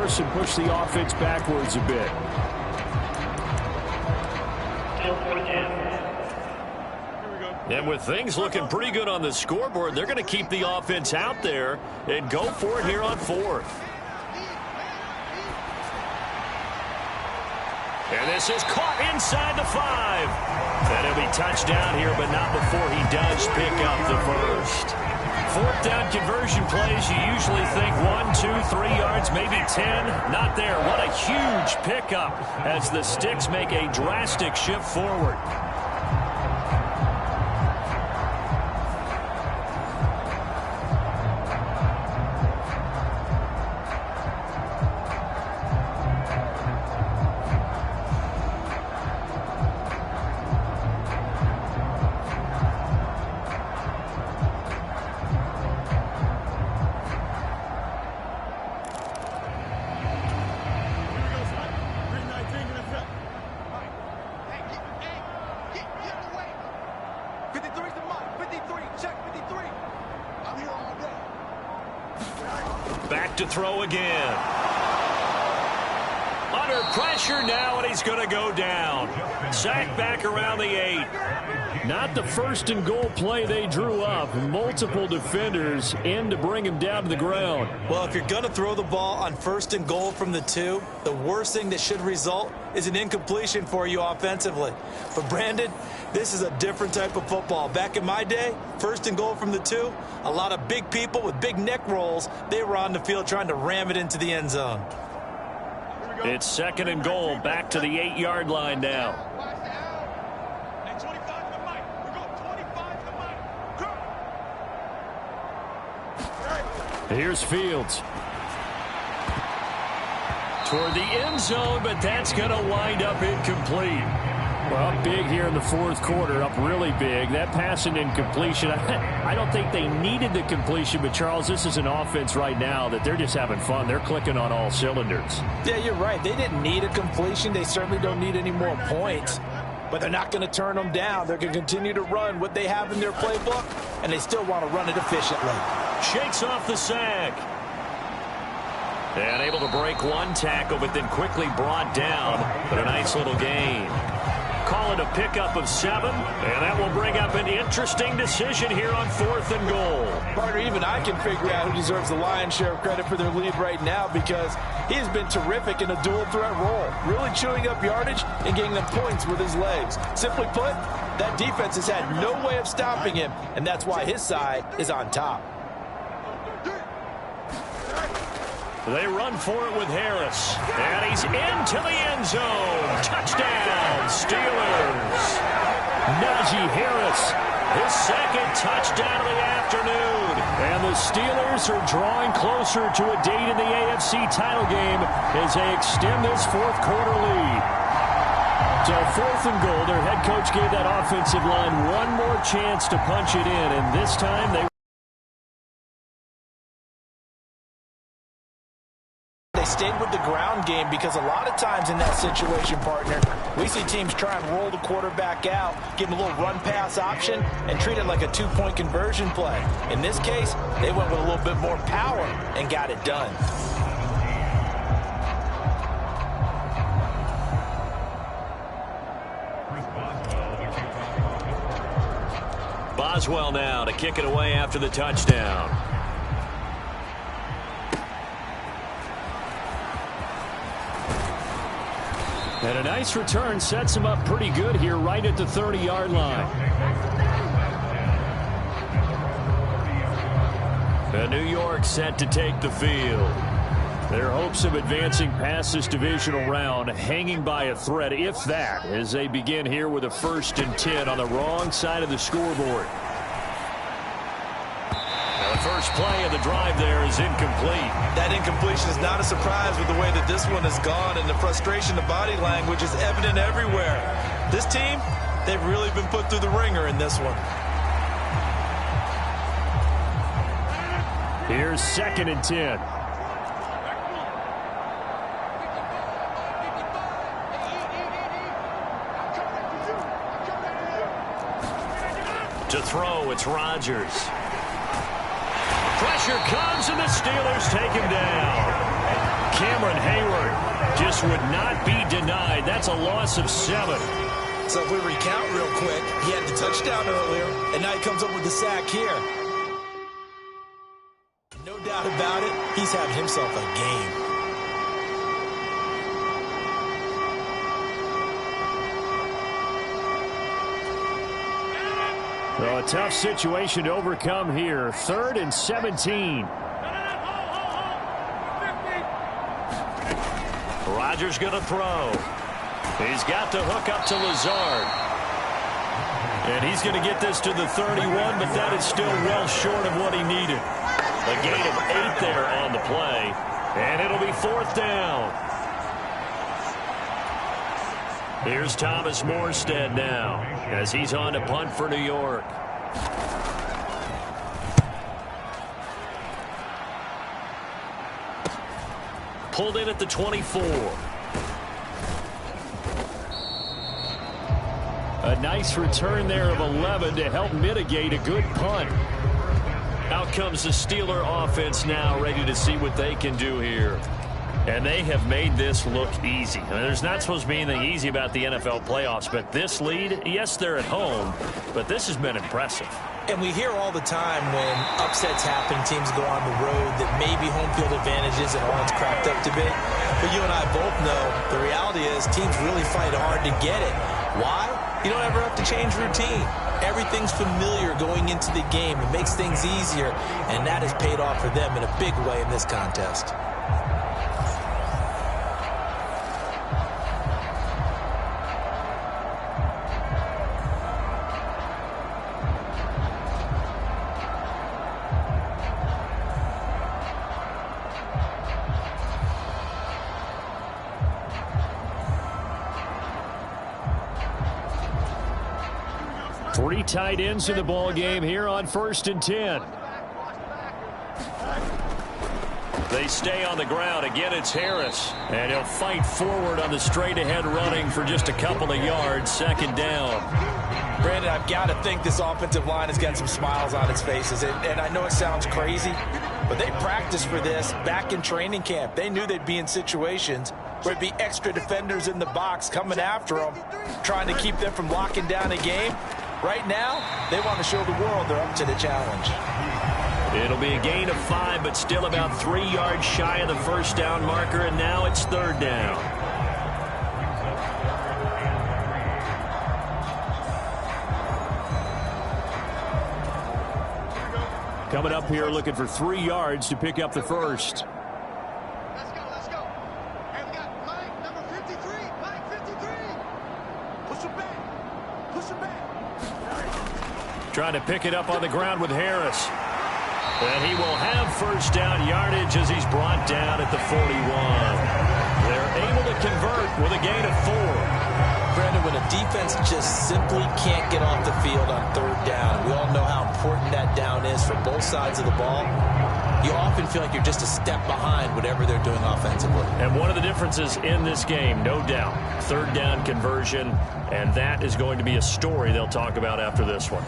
force and push the offense backwards a bit. And with things looking pretty good on the scoreboard, they're going to keep the offense out there and go for it here on 4th. And this is caught inside the 5. And it'll be touchdown here, but not before he does pick up the first. 4th down conversion plays, you usually think 1, 2, 3 yards, maybe 10. Not there. What a huge pickup as the Sticks make a drastic shift forward. Back to throw again. Under pressure now, and he's going to go down. Sack back around the 8. Not the first and goal play they drew up. Multiple defenders in to bring him down to the ground. Well, if you're going to throw the ball on 1st and goal from the 2, the worst thing that should result is an incompletion for you offensively. But Brandon, this is a different type of football. Back in my day, 1st and goal from the 2, a lot of big people with big neck rolls, they were on the field trying to ram it into the end zone. It's 2nd and goal, back to the 8-yard line now. Here's Fields. Toward the end zone, but that's going to wind up incomplete. Well, up big here in the 4th quarter, up really big. That pass and incompletion, I don't think they needed the completion, but Charles, this is an offense right now that they're just having fun. They're clicking on all cylinders. Yeah, you're right. They didn't need a completion. They certainly don't need any more points, but they're not going to turn them down. They're going to continue to run what they have in their playbook, and they still want to run it efficiently. Shakes off the sack. And able to break one tackle, but then quickly brought down. But a nice little gain. Call it a pickup of 7, and that will bring up an interesting decision here on 4th and goal. Partner, even I can figure out who deserves the lion's share of credit for their lead right now, because he has been terrific in a dual threat role, really chewing up yardage and getting them points with his legs. Simply put, that defense has had no way of stopping him, and that's why his side is on top. They run for it with Harris. And he's into the end zone. Touchdown, Steelers. Najee Harris, his 2nd touchdown of the afternoon. And the Steelers are drawing closer to a date in the AFC title game as they extend this 4th quarter lead. So 4th and goal, their head coach gave that offensive line one more chance to punch it in. And this time they stayed with the ground game, because a lot of times in that situation, partner, we see teams try and roll the quarterback out, give him a little run-pass option, and treat it like a 2-point conversion play. In this case, they went with a little bit more power and got it done. Boswell now to kick it away after the touchdown. And a nice return sets him up pretty good here right at the 30-yard line. And New York set to take the field. Their hopes of advancing past this divisional round hanging by a thread, if that, as they begin here with a 1st and 10 on the wrong side of the scoreboard. The first play of the drive there is incomplete. That incompletion is not a surprise with the way that this one has gone, and the frustration, the body language is evident everywhere. This team, they've really been put through the ringer in this one. Here's 2nd and 10. To throw, it's Rodgers. Pressure comes, and the Steelers take him down. Cameron Hayward just would not be denied. That's a loss of 7. So if we recount real quick, he had the touchdown earlier, and now he comes up with the sack here. No doubt about it, he's having himself a game. So a tough situation to overcome here. 3rd and 17. Rodgers going to throw. He's got the hook up to Lazard. And he's going to get this to the 31, but that is still well short of what he needed. A gain of 8 there on the play. And it'll be 4th down. Here's Thomas Morstead now as he's on to punt for New York. Pulled in at the 24. A nice return there of 11 to help mitigate a good punt. Out comes the Steeler offense now, ready to see what they can do here. And they have made this look easy. I mean, there's not supposed to be anything easy about the NFL playoffs, but this lead, yes, they're at home, but this has been impressive. And we hear all the time when upsets happen, teams go on the road, that maybe home field advantage isn't all it's cracked up to be. But you and I both know the reality is teams really fight hard to get it. Why? You don't ever have to change routine. Everything's familiar going into the game. It makes things easier, and that has paid off for them in a big way in this contest. Three tight ends in the ball game here on 1st and 10. They stay on the ground. Again, it's Harris. And he'll fight forward on the straight-ahead running for just a couple of yards. 2nd down. Brandon, I've got to think this offensive line has got some smiles on its faces. And I know it sounds crazy, but they practiced for this back in training camp. They knew they'd be in situations where it'd be extra defenders in the box coming after them, trying to keep them from locking down a game. Right now, they want to show the world they're up to the challenge. It'll be a gain of 5, but still about 3 yards shy of the 1st down marker, and now it's 3rd down. Coming up here looking for 3 yards to pick up the 1st. Let's go. Hey, we got Mike, number 53. Mike, 53. Push him back. Trying to pick it up on the ground with Harris. And he will have 1st down yardage as he's brought down at the 41. They're able to convert with a gain of 4. Brandon, when a defense just simply can't get off the field on 3rd down, we all know how important that down is for both sides of the ball. You often feel like you're just a step behind whatever they're doing offensively. And one of the differences in this game, no doubt, 3rd down conversion, and that is going to be a story they'll talk about after this one.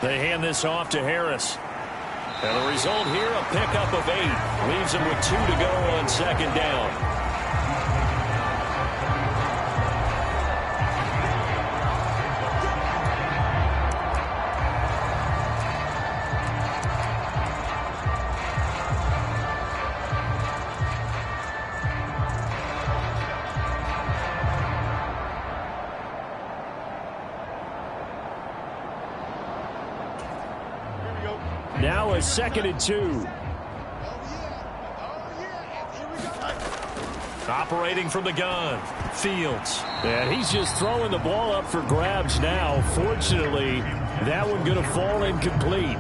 They hand this off to Harris. And the result here, a pickup of 8. Leaves him with 2 to go on 2nd down. Now a 2nd and 2. Operating from the gun, Fields. And he's just throwing the ball up for grabs now. Fortunately, that one going to fall incomplete.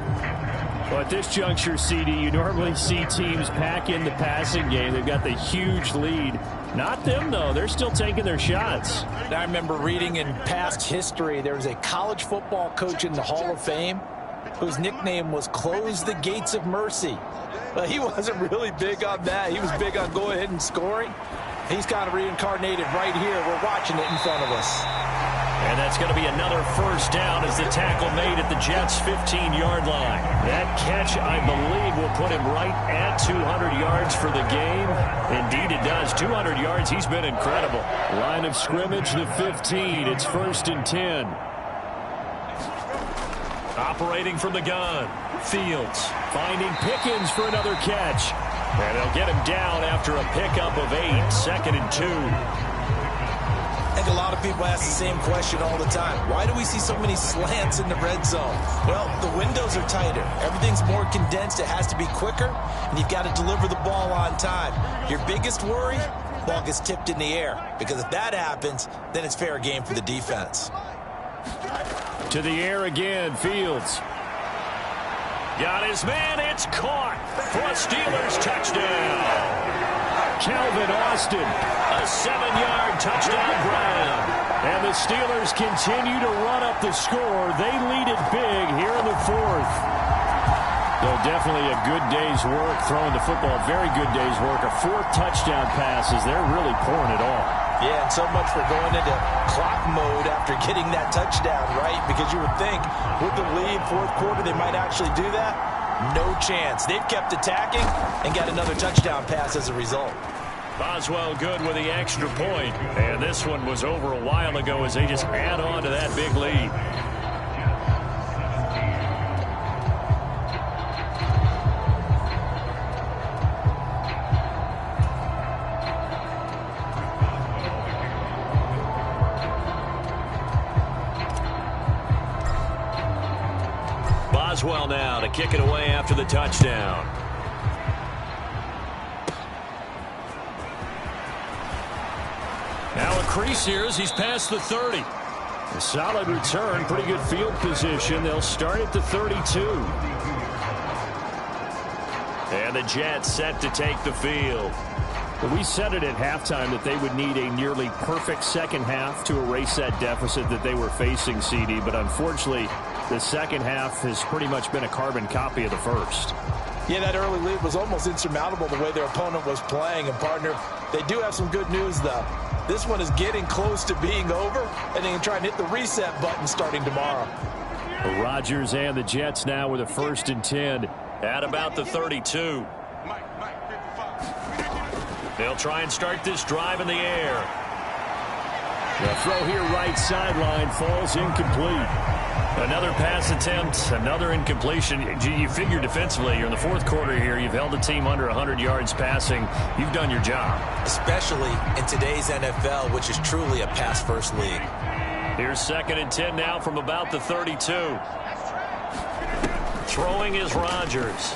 Well, at this juncture, CD, you normally see teams pack in the passing game. They've got the huge lead. Not them, though. They're still taking their shots. I remember reading in past history, there was a college football coach in the Hall of Fame whose nickname was Close the Gates of Mercy. But he wasn't really big on that. He was big on go ahead and scoring. He's kind of reincarnated right here. We're watching it in front of us. And that's going to be another first down as the tackle made at the Jets' 15-yard line. That catch, I believe, will put him right at 200 yards for the game. Indeed, it does. 200 yards. He's been incredible. Line of scrimmage, the 15. It's 1st and 10. Operating from the gun. Fields finding Pickens for another catch. And they'll get him down after a pickup of 8. 2nd and 2. I think a lot of people ask the same question all the time. Why do we see so many slants in the red zone? Well, the windows are tighter. Everything's more condensed. It has to be quicker, and you've got to deliver the ball on time. Your biggest worry, ball gets tipped in the air, because if that happens, then it's fair game for the defense. To the air again, Fields. Got his man. It's caught for a Steelers touchdown. Calvin Austin, a 7-yard touchdown grab. And the Steelers continue to run up the score. They lead it big here in the 4th. Though definitely a good day's work throwing the football. Very good day's work. A 4th touchdown pass as they're really pouring it on. Yeah, and so much for going into clock mode after getting that touchdown, right? Because you would think with the lead, 4th quarter, they might actually do that. No chance. They've kept attacking and got another touchdown pass as a result. Boswell good with the extra point. And this one was over a while ago as they just add on to that big lead. Boswell now to kick it away after the touchdown. Now a crease here as he's past the 30. A solid return, pretty good field position. They'll start at the 32. And the Jets set to take the field. We said it at halftime that they would need a nearly perfect second half to erase that deficit that they were facing, CD. But unfortunately, the second half has pretty much been a carbon copy of the first. Yeah, that early lead was almost insurmountable the way their opponent was playing. And, partner, they do have some good news, though. This one is getting close to being over, and they can try and hit the reset button starting tomorrow. Rodgers and the Jets now with a 1st and 10. At about the 32. They'll try and start this drive in the air. The throw here right sideline falls incomplete. Another pass attempt, another incompletion. You figure defensively, you're in the 4th quarter here. You've held the team under 100 yards passing. You've done your job. Especially in today's NFL, which is truly a pass-first league. Here's 2nd and 10 now from about the 32. Throwing is Rodgers.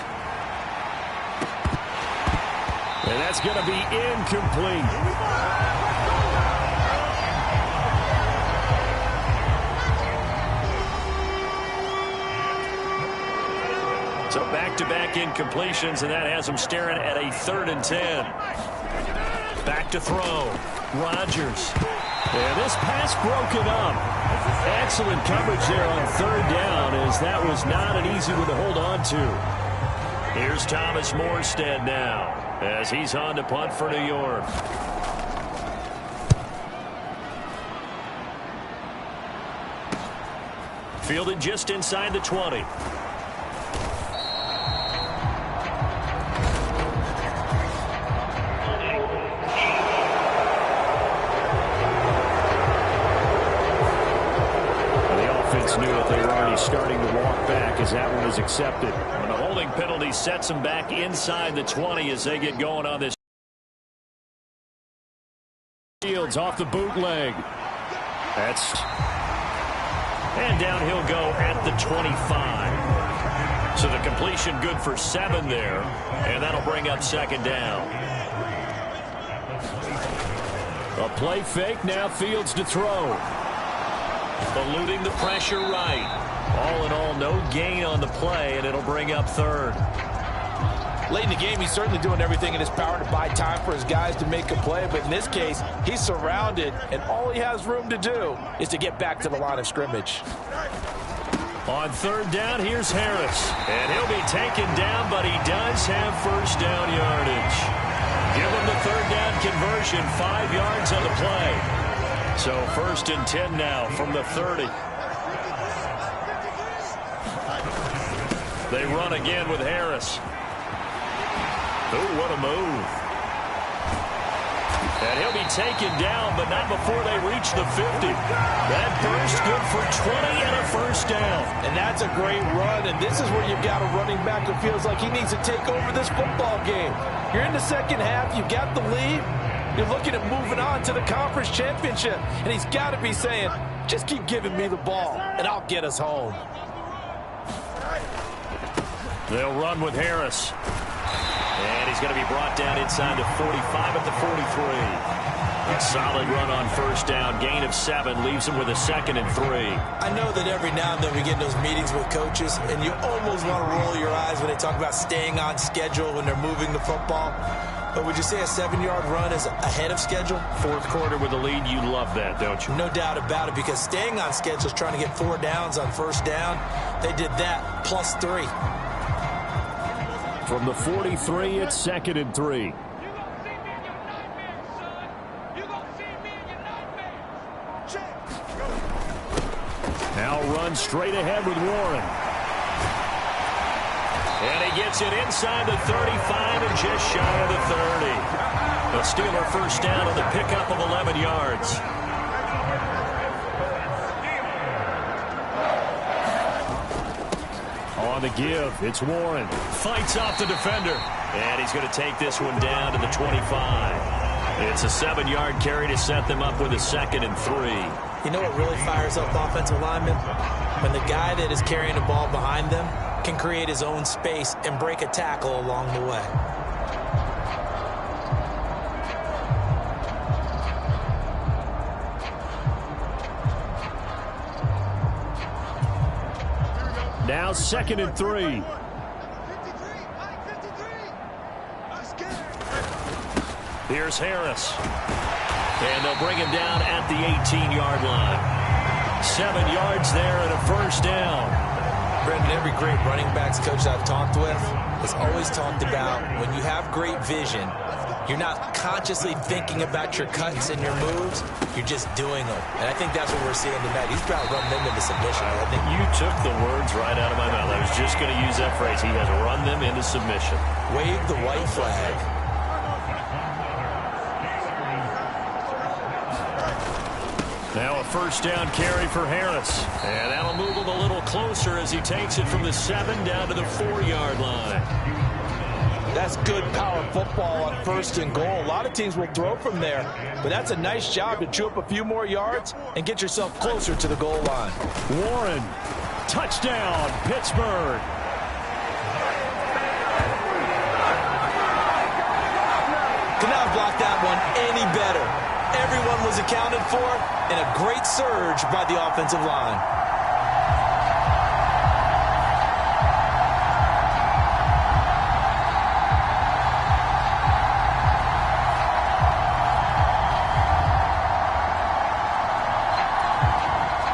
And that's going to be incomplete. So back-to-back incompletions, and that has him staring at a 3rd and 10. Back to throw. Rodgers. And this pass broken up. Excellent coverage there on 3rd down, as that was not an easy one to hold on to. Here's Thomas Morstead now, as he's on to punt for New York. Fielded just inside the 20. Knew that they were already starting to walk back as that one is accepted. And the holding penalty sets them back inside the 20 as they get going on this. Fields off the bootleg. And down he'll go at the 25. So the completion good for 7 there. And that'll bring up 2nd down. A play fake, now Fields to throw. Eluding the pressure right. All in all, no gain on the play, and it'll bring up 3rd. Late in the game, he's certainly doing everything in his power to buy time for his guys to make a play. But in this case, he's surrounded, and all he has room to do is to get back to the line of scrimmage. On 3rd down, here's Harris. And he'll be taken down, but he does have 1st down yardage. Give him the 3rd down conversion, 5 yards on the play. So 1st and 10 now from the 30. They run again with Harris. Oh, what a move. And he'll be taken down, but not before they reach the 50. That burst good for 20 and a first down. And that's a great run, and this is where you've got a running back who feels like he needs to take over this football game. You're in the second half, you've got the lead. You're looking at moving on to the conference championship, and he's got to be saying, just keep giving me the ball, and I'll get us home. They'll run with Harris. And he's going to be brought down inside the 45 at the 43. A solid run on first down. Gain of 7 leaves him with a 2nd and 3. I know that every now and then we get in those meetings with coaches, and you almost want to roll your eyes when they talk about staying on schedule when they're moving the football. But would you say a 7-yard run is ahead of schedule? 4th quarter with the lead, you love that, don't you? No doubt about it, because staying on schedule is trying to get 4 downs on first down. They did that plus 3. From the 43, it's 2nd and 3. Now run straight ahead with Warren. And he gets it inside the 35 and just shy of the 30. A Steeler first down on the pickup of 11 yards. On the give, it's Warren. Fights off the defender. And he's going to take this one down to the 25. It's a 7-yard carry to set them up with a 2nd and 3. You know what really fires up offensive linemen? When the guy that is carrying the ball behind them can create his own space and break a tackle along the way. Now 2nd and 3. Here's Harris. And they'll bring him down at the 18-yard line. 7 yards there and a first down. Brendan, every great running backs coach I've talked with has always talked about when you have great vision, you're not consciously thinking about your cuts and your moves. You're just doing them. And I think that's what we're seeing tonight. He's about running them into submission. I think you took the words right out of my mouth. I was just going to use that phrase. He has run them into submission. Wave the white flag. Now a first down carry for Harris. And that'll move him a little closer as he takes it from the 7 down to the 4-yard line. That's good power football on 1st and goal. A lot of teams will throw from there, but that's a nice job to chew up a few more yards and get yourself closer to the goal line. Warren, touchdown, Pittsburgh. Could not block that one any better. Everyone was accounted for, and a great surge by the offensive line.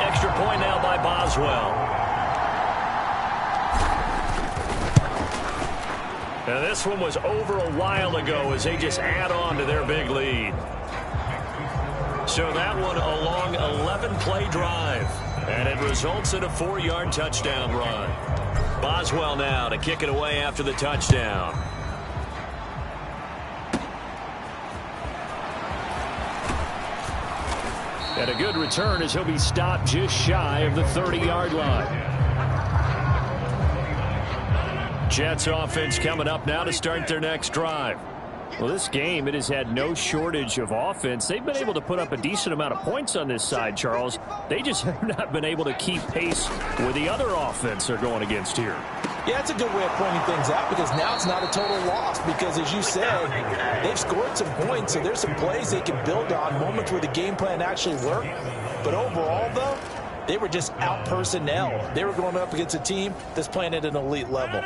Extra point now by Boswell. Now this one was over a while ago as they just add on to their big lead. So that one a long 11-play drive, and it results in a 4-yard touchdown run. Boswell now to kick it away after the touchdown. And a good return as he'll be stopped just shy of the 30-yard line. Jets offense coming up now to start their next drive. Well, this game, it has had no shortage of offense. They've been able to put up a decent amount of points on this side, Charles. They just have not been able to keep pace with the other offense they're going against here. Yeah, it's a good way of pointing things out because now it's not a total loss because, as you said, they've scored some points, so there's some plays they can build on, moments where the game plan actually worked. But overall, though, they were just out personnel. They were going up against a team that's playing at an elite level.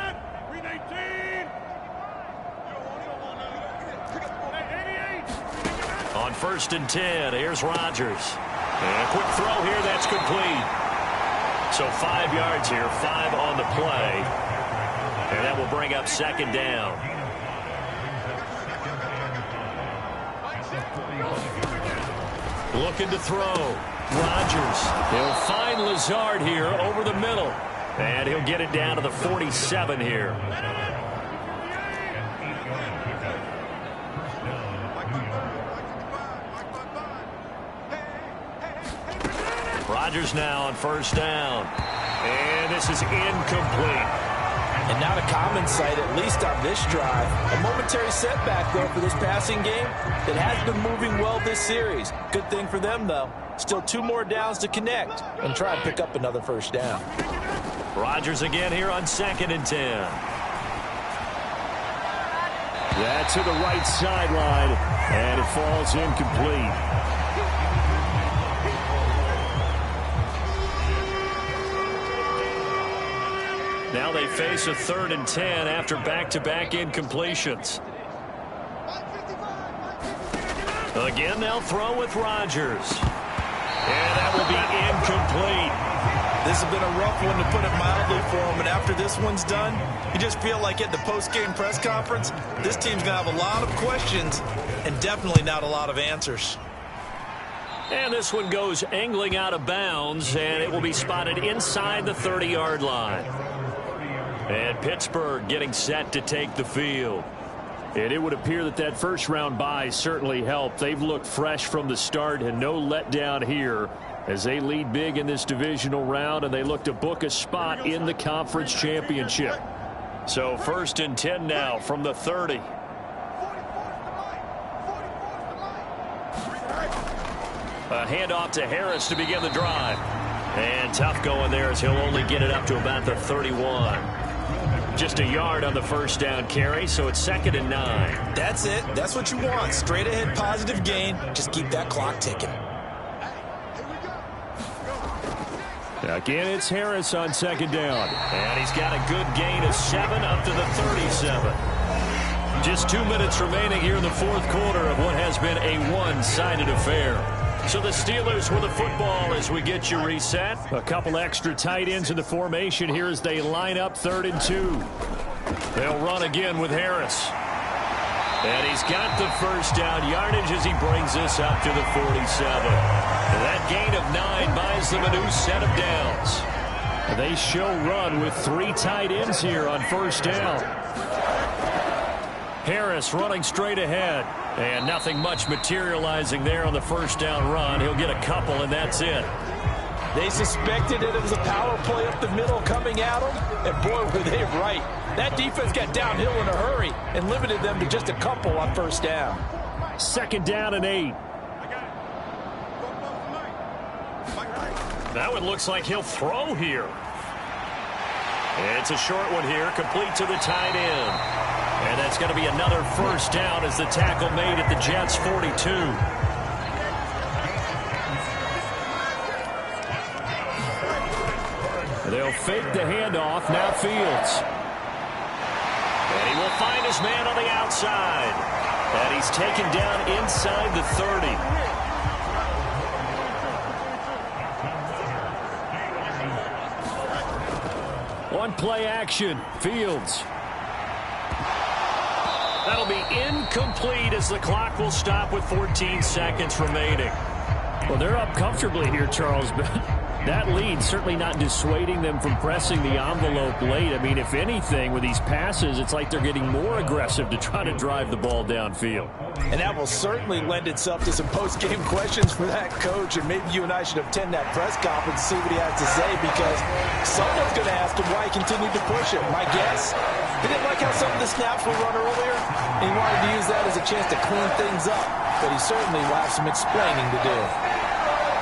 On 1st and 10, here's Rodgers. And a quick throw here, that's complete. So 5 yards here, 5 on the play. And that will bring up 2nd down. Looking to throw. Rodgers. He'll find Lazard here over the middle. And he'll get it down to the 47 here. Rodgers now on first down. And this is incomplete. And not a common sight, at least on this drive. A momentary setback, though, for this passing game that has been moving well this series. Good thing for them, though. Still 2 more downs to connect and try and pick up another first down. Rodgers again here on 2nd and 10. That's to the right sideline, and it falls incomplete. Now they face a 3rd and 10 after back-to-back incompletions. Again, they'll throw with Rodgers. And that will be incomplete. This has been a rough one, to put it mildly, for him. And after this one's done, you just feel like at the post-game press conference, this team's going to have a lot of questions and definitely not a lot of answers. And this one goes angling out of bounds, and it will be spotted inside the 30-yard line. And Pittsburgh getting set to take the field. And it would appear that that first-round bye certainly helped. They've looked fresh from the start and no letdown here as they lead big in this divisional round, and they look to book a spot in the conference championship. So 1st and 10 now from the 30. A handoff to Harris to begin the drive. And tough going there as he'll only get it up to about the 31. Just a yard on the first down carry, so it's 2nd and 9. That's it. That's what you want. Straight ahead positive gain. Just keep that clock ticking. Again, it's Harris on 2nd down. And he's got a good gain of 7 up to the 37. Just 2 minutes remaining here in the 4th quarter of what has been a one-sided affair. So the Steelers with the football as we get you reset. A couple extra tight ends in the formation here as they line up 3rd and 2. They'll run again with Harris. And he's got the first down yardage as he brings this up to the 47. And that gain of 9 buys them a new set of downs. They show run with 3 tight ends here on first down. Harris running straight ahead. And nothing much materializing there on the first down run. He'll get a couple, and that's it. They suspected that it was a power play up the middle coming at them, and boy, were they right. That defense got downhill in a hurry and limited them to just a couple on first down. 2nd down and 8. That one looks like he'll throw here. It's a short one here, complete to the tight end. And that's going to be another first down as the tackle made at the Jets' 42. They'll fake the handoff. Now Fields. And he will find his man on the outside. And he's taken down inside the 30. One play action. Fields. That'll be incomplete as the clock will stop with 14 seconds remaining. Well, they're up comfortably here, Charles, but that lead certainly not dissuading them from pressing the envelope late. I mean, if anything, with these passes, it's like they're getting more aggressive to try to drive the ball downfield. And that will certainly lend itself to some post-game questions for that coach, and maybe you and I should attend that press conference and see what he has to say, because someone's going to ask him why he continued to push it. My guess, he didn't like how some of the snaps were run earlier, and he wanted to use that as a chance to clean things up, but he certainly will have some explaining to do.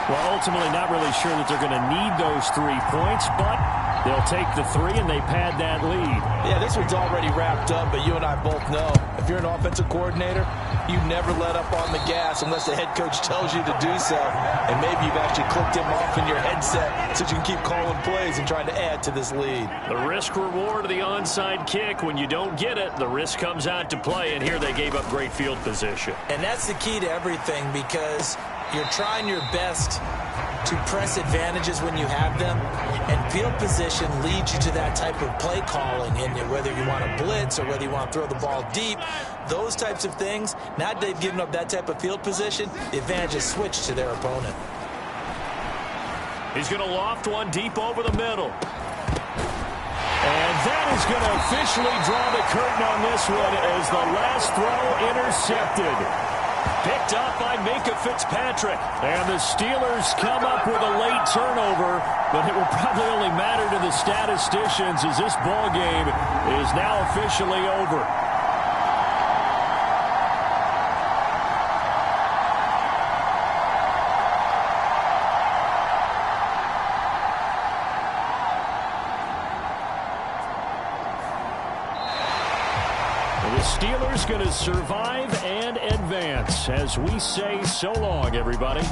Well, ultimately not really sure that they're going to need those 3 points, but they'll take the 3 and they pad that lead. Yeah, this one's already wrapped up, but you and I both know if you're an offensive coordinator, you never let up on the gas unless the head coach tells you to do so. And maybe you've actually clicked him off in your headset so you can keep calling plays and trying to add to this lead. The risk reward of the onside kick. When you don't get it, the risk comes out to play, and here they gave up great field position. And that's the key to everything, because you're trying your best to press advantages when you have them, and field position leads you to that type of play calling, and whether you want to blitz or whether you want to throw the ball deep, those types of things, now that they've given up that type of field position, the advantage is switched to their opponent. He's going to loft one deep over the middle. And that is going to officially draw the curtain on this one as the last throw intercepted. Picked up by Minka Fitzpatrick. And the Steelers come up with a late turnover, but it will probably only matter to the statisticians as this ball game is now officially over. The Steelers going to survive and advance as we say so long, everybody.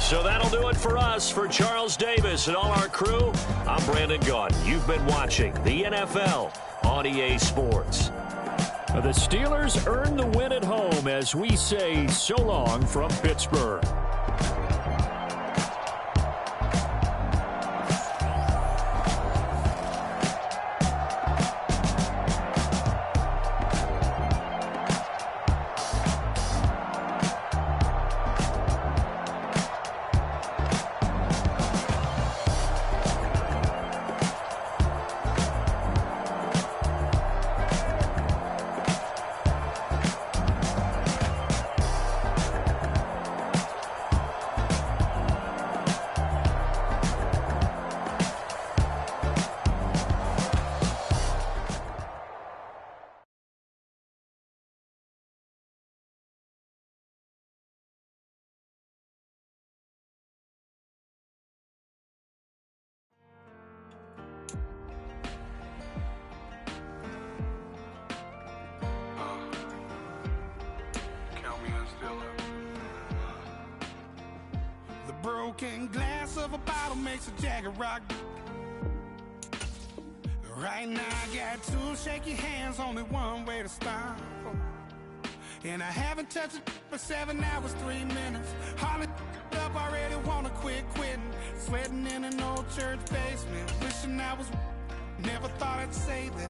So that'll do it for us. For Charles Davis and all our crew, I'm Brandon Gaudin. You've been watching the NFL on EA Sports. The Steelers earn the win at home as we say so long from Pittsburgh. Broken glass of a bottle makes a Jagger rock. Right now I got two shaky hands, only one way to stop. And I haven't touched it for 7 hours, 3 minutes. Hardly up, already wanna quit quitting. Sweating in an old church basement, wishing I was. Never thought I'd say that.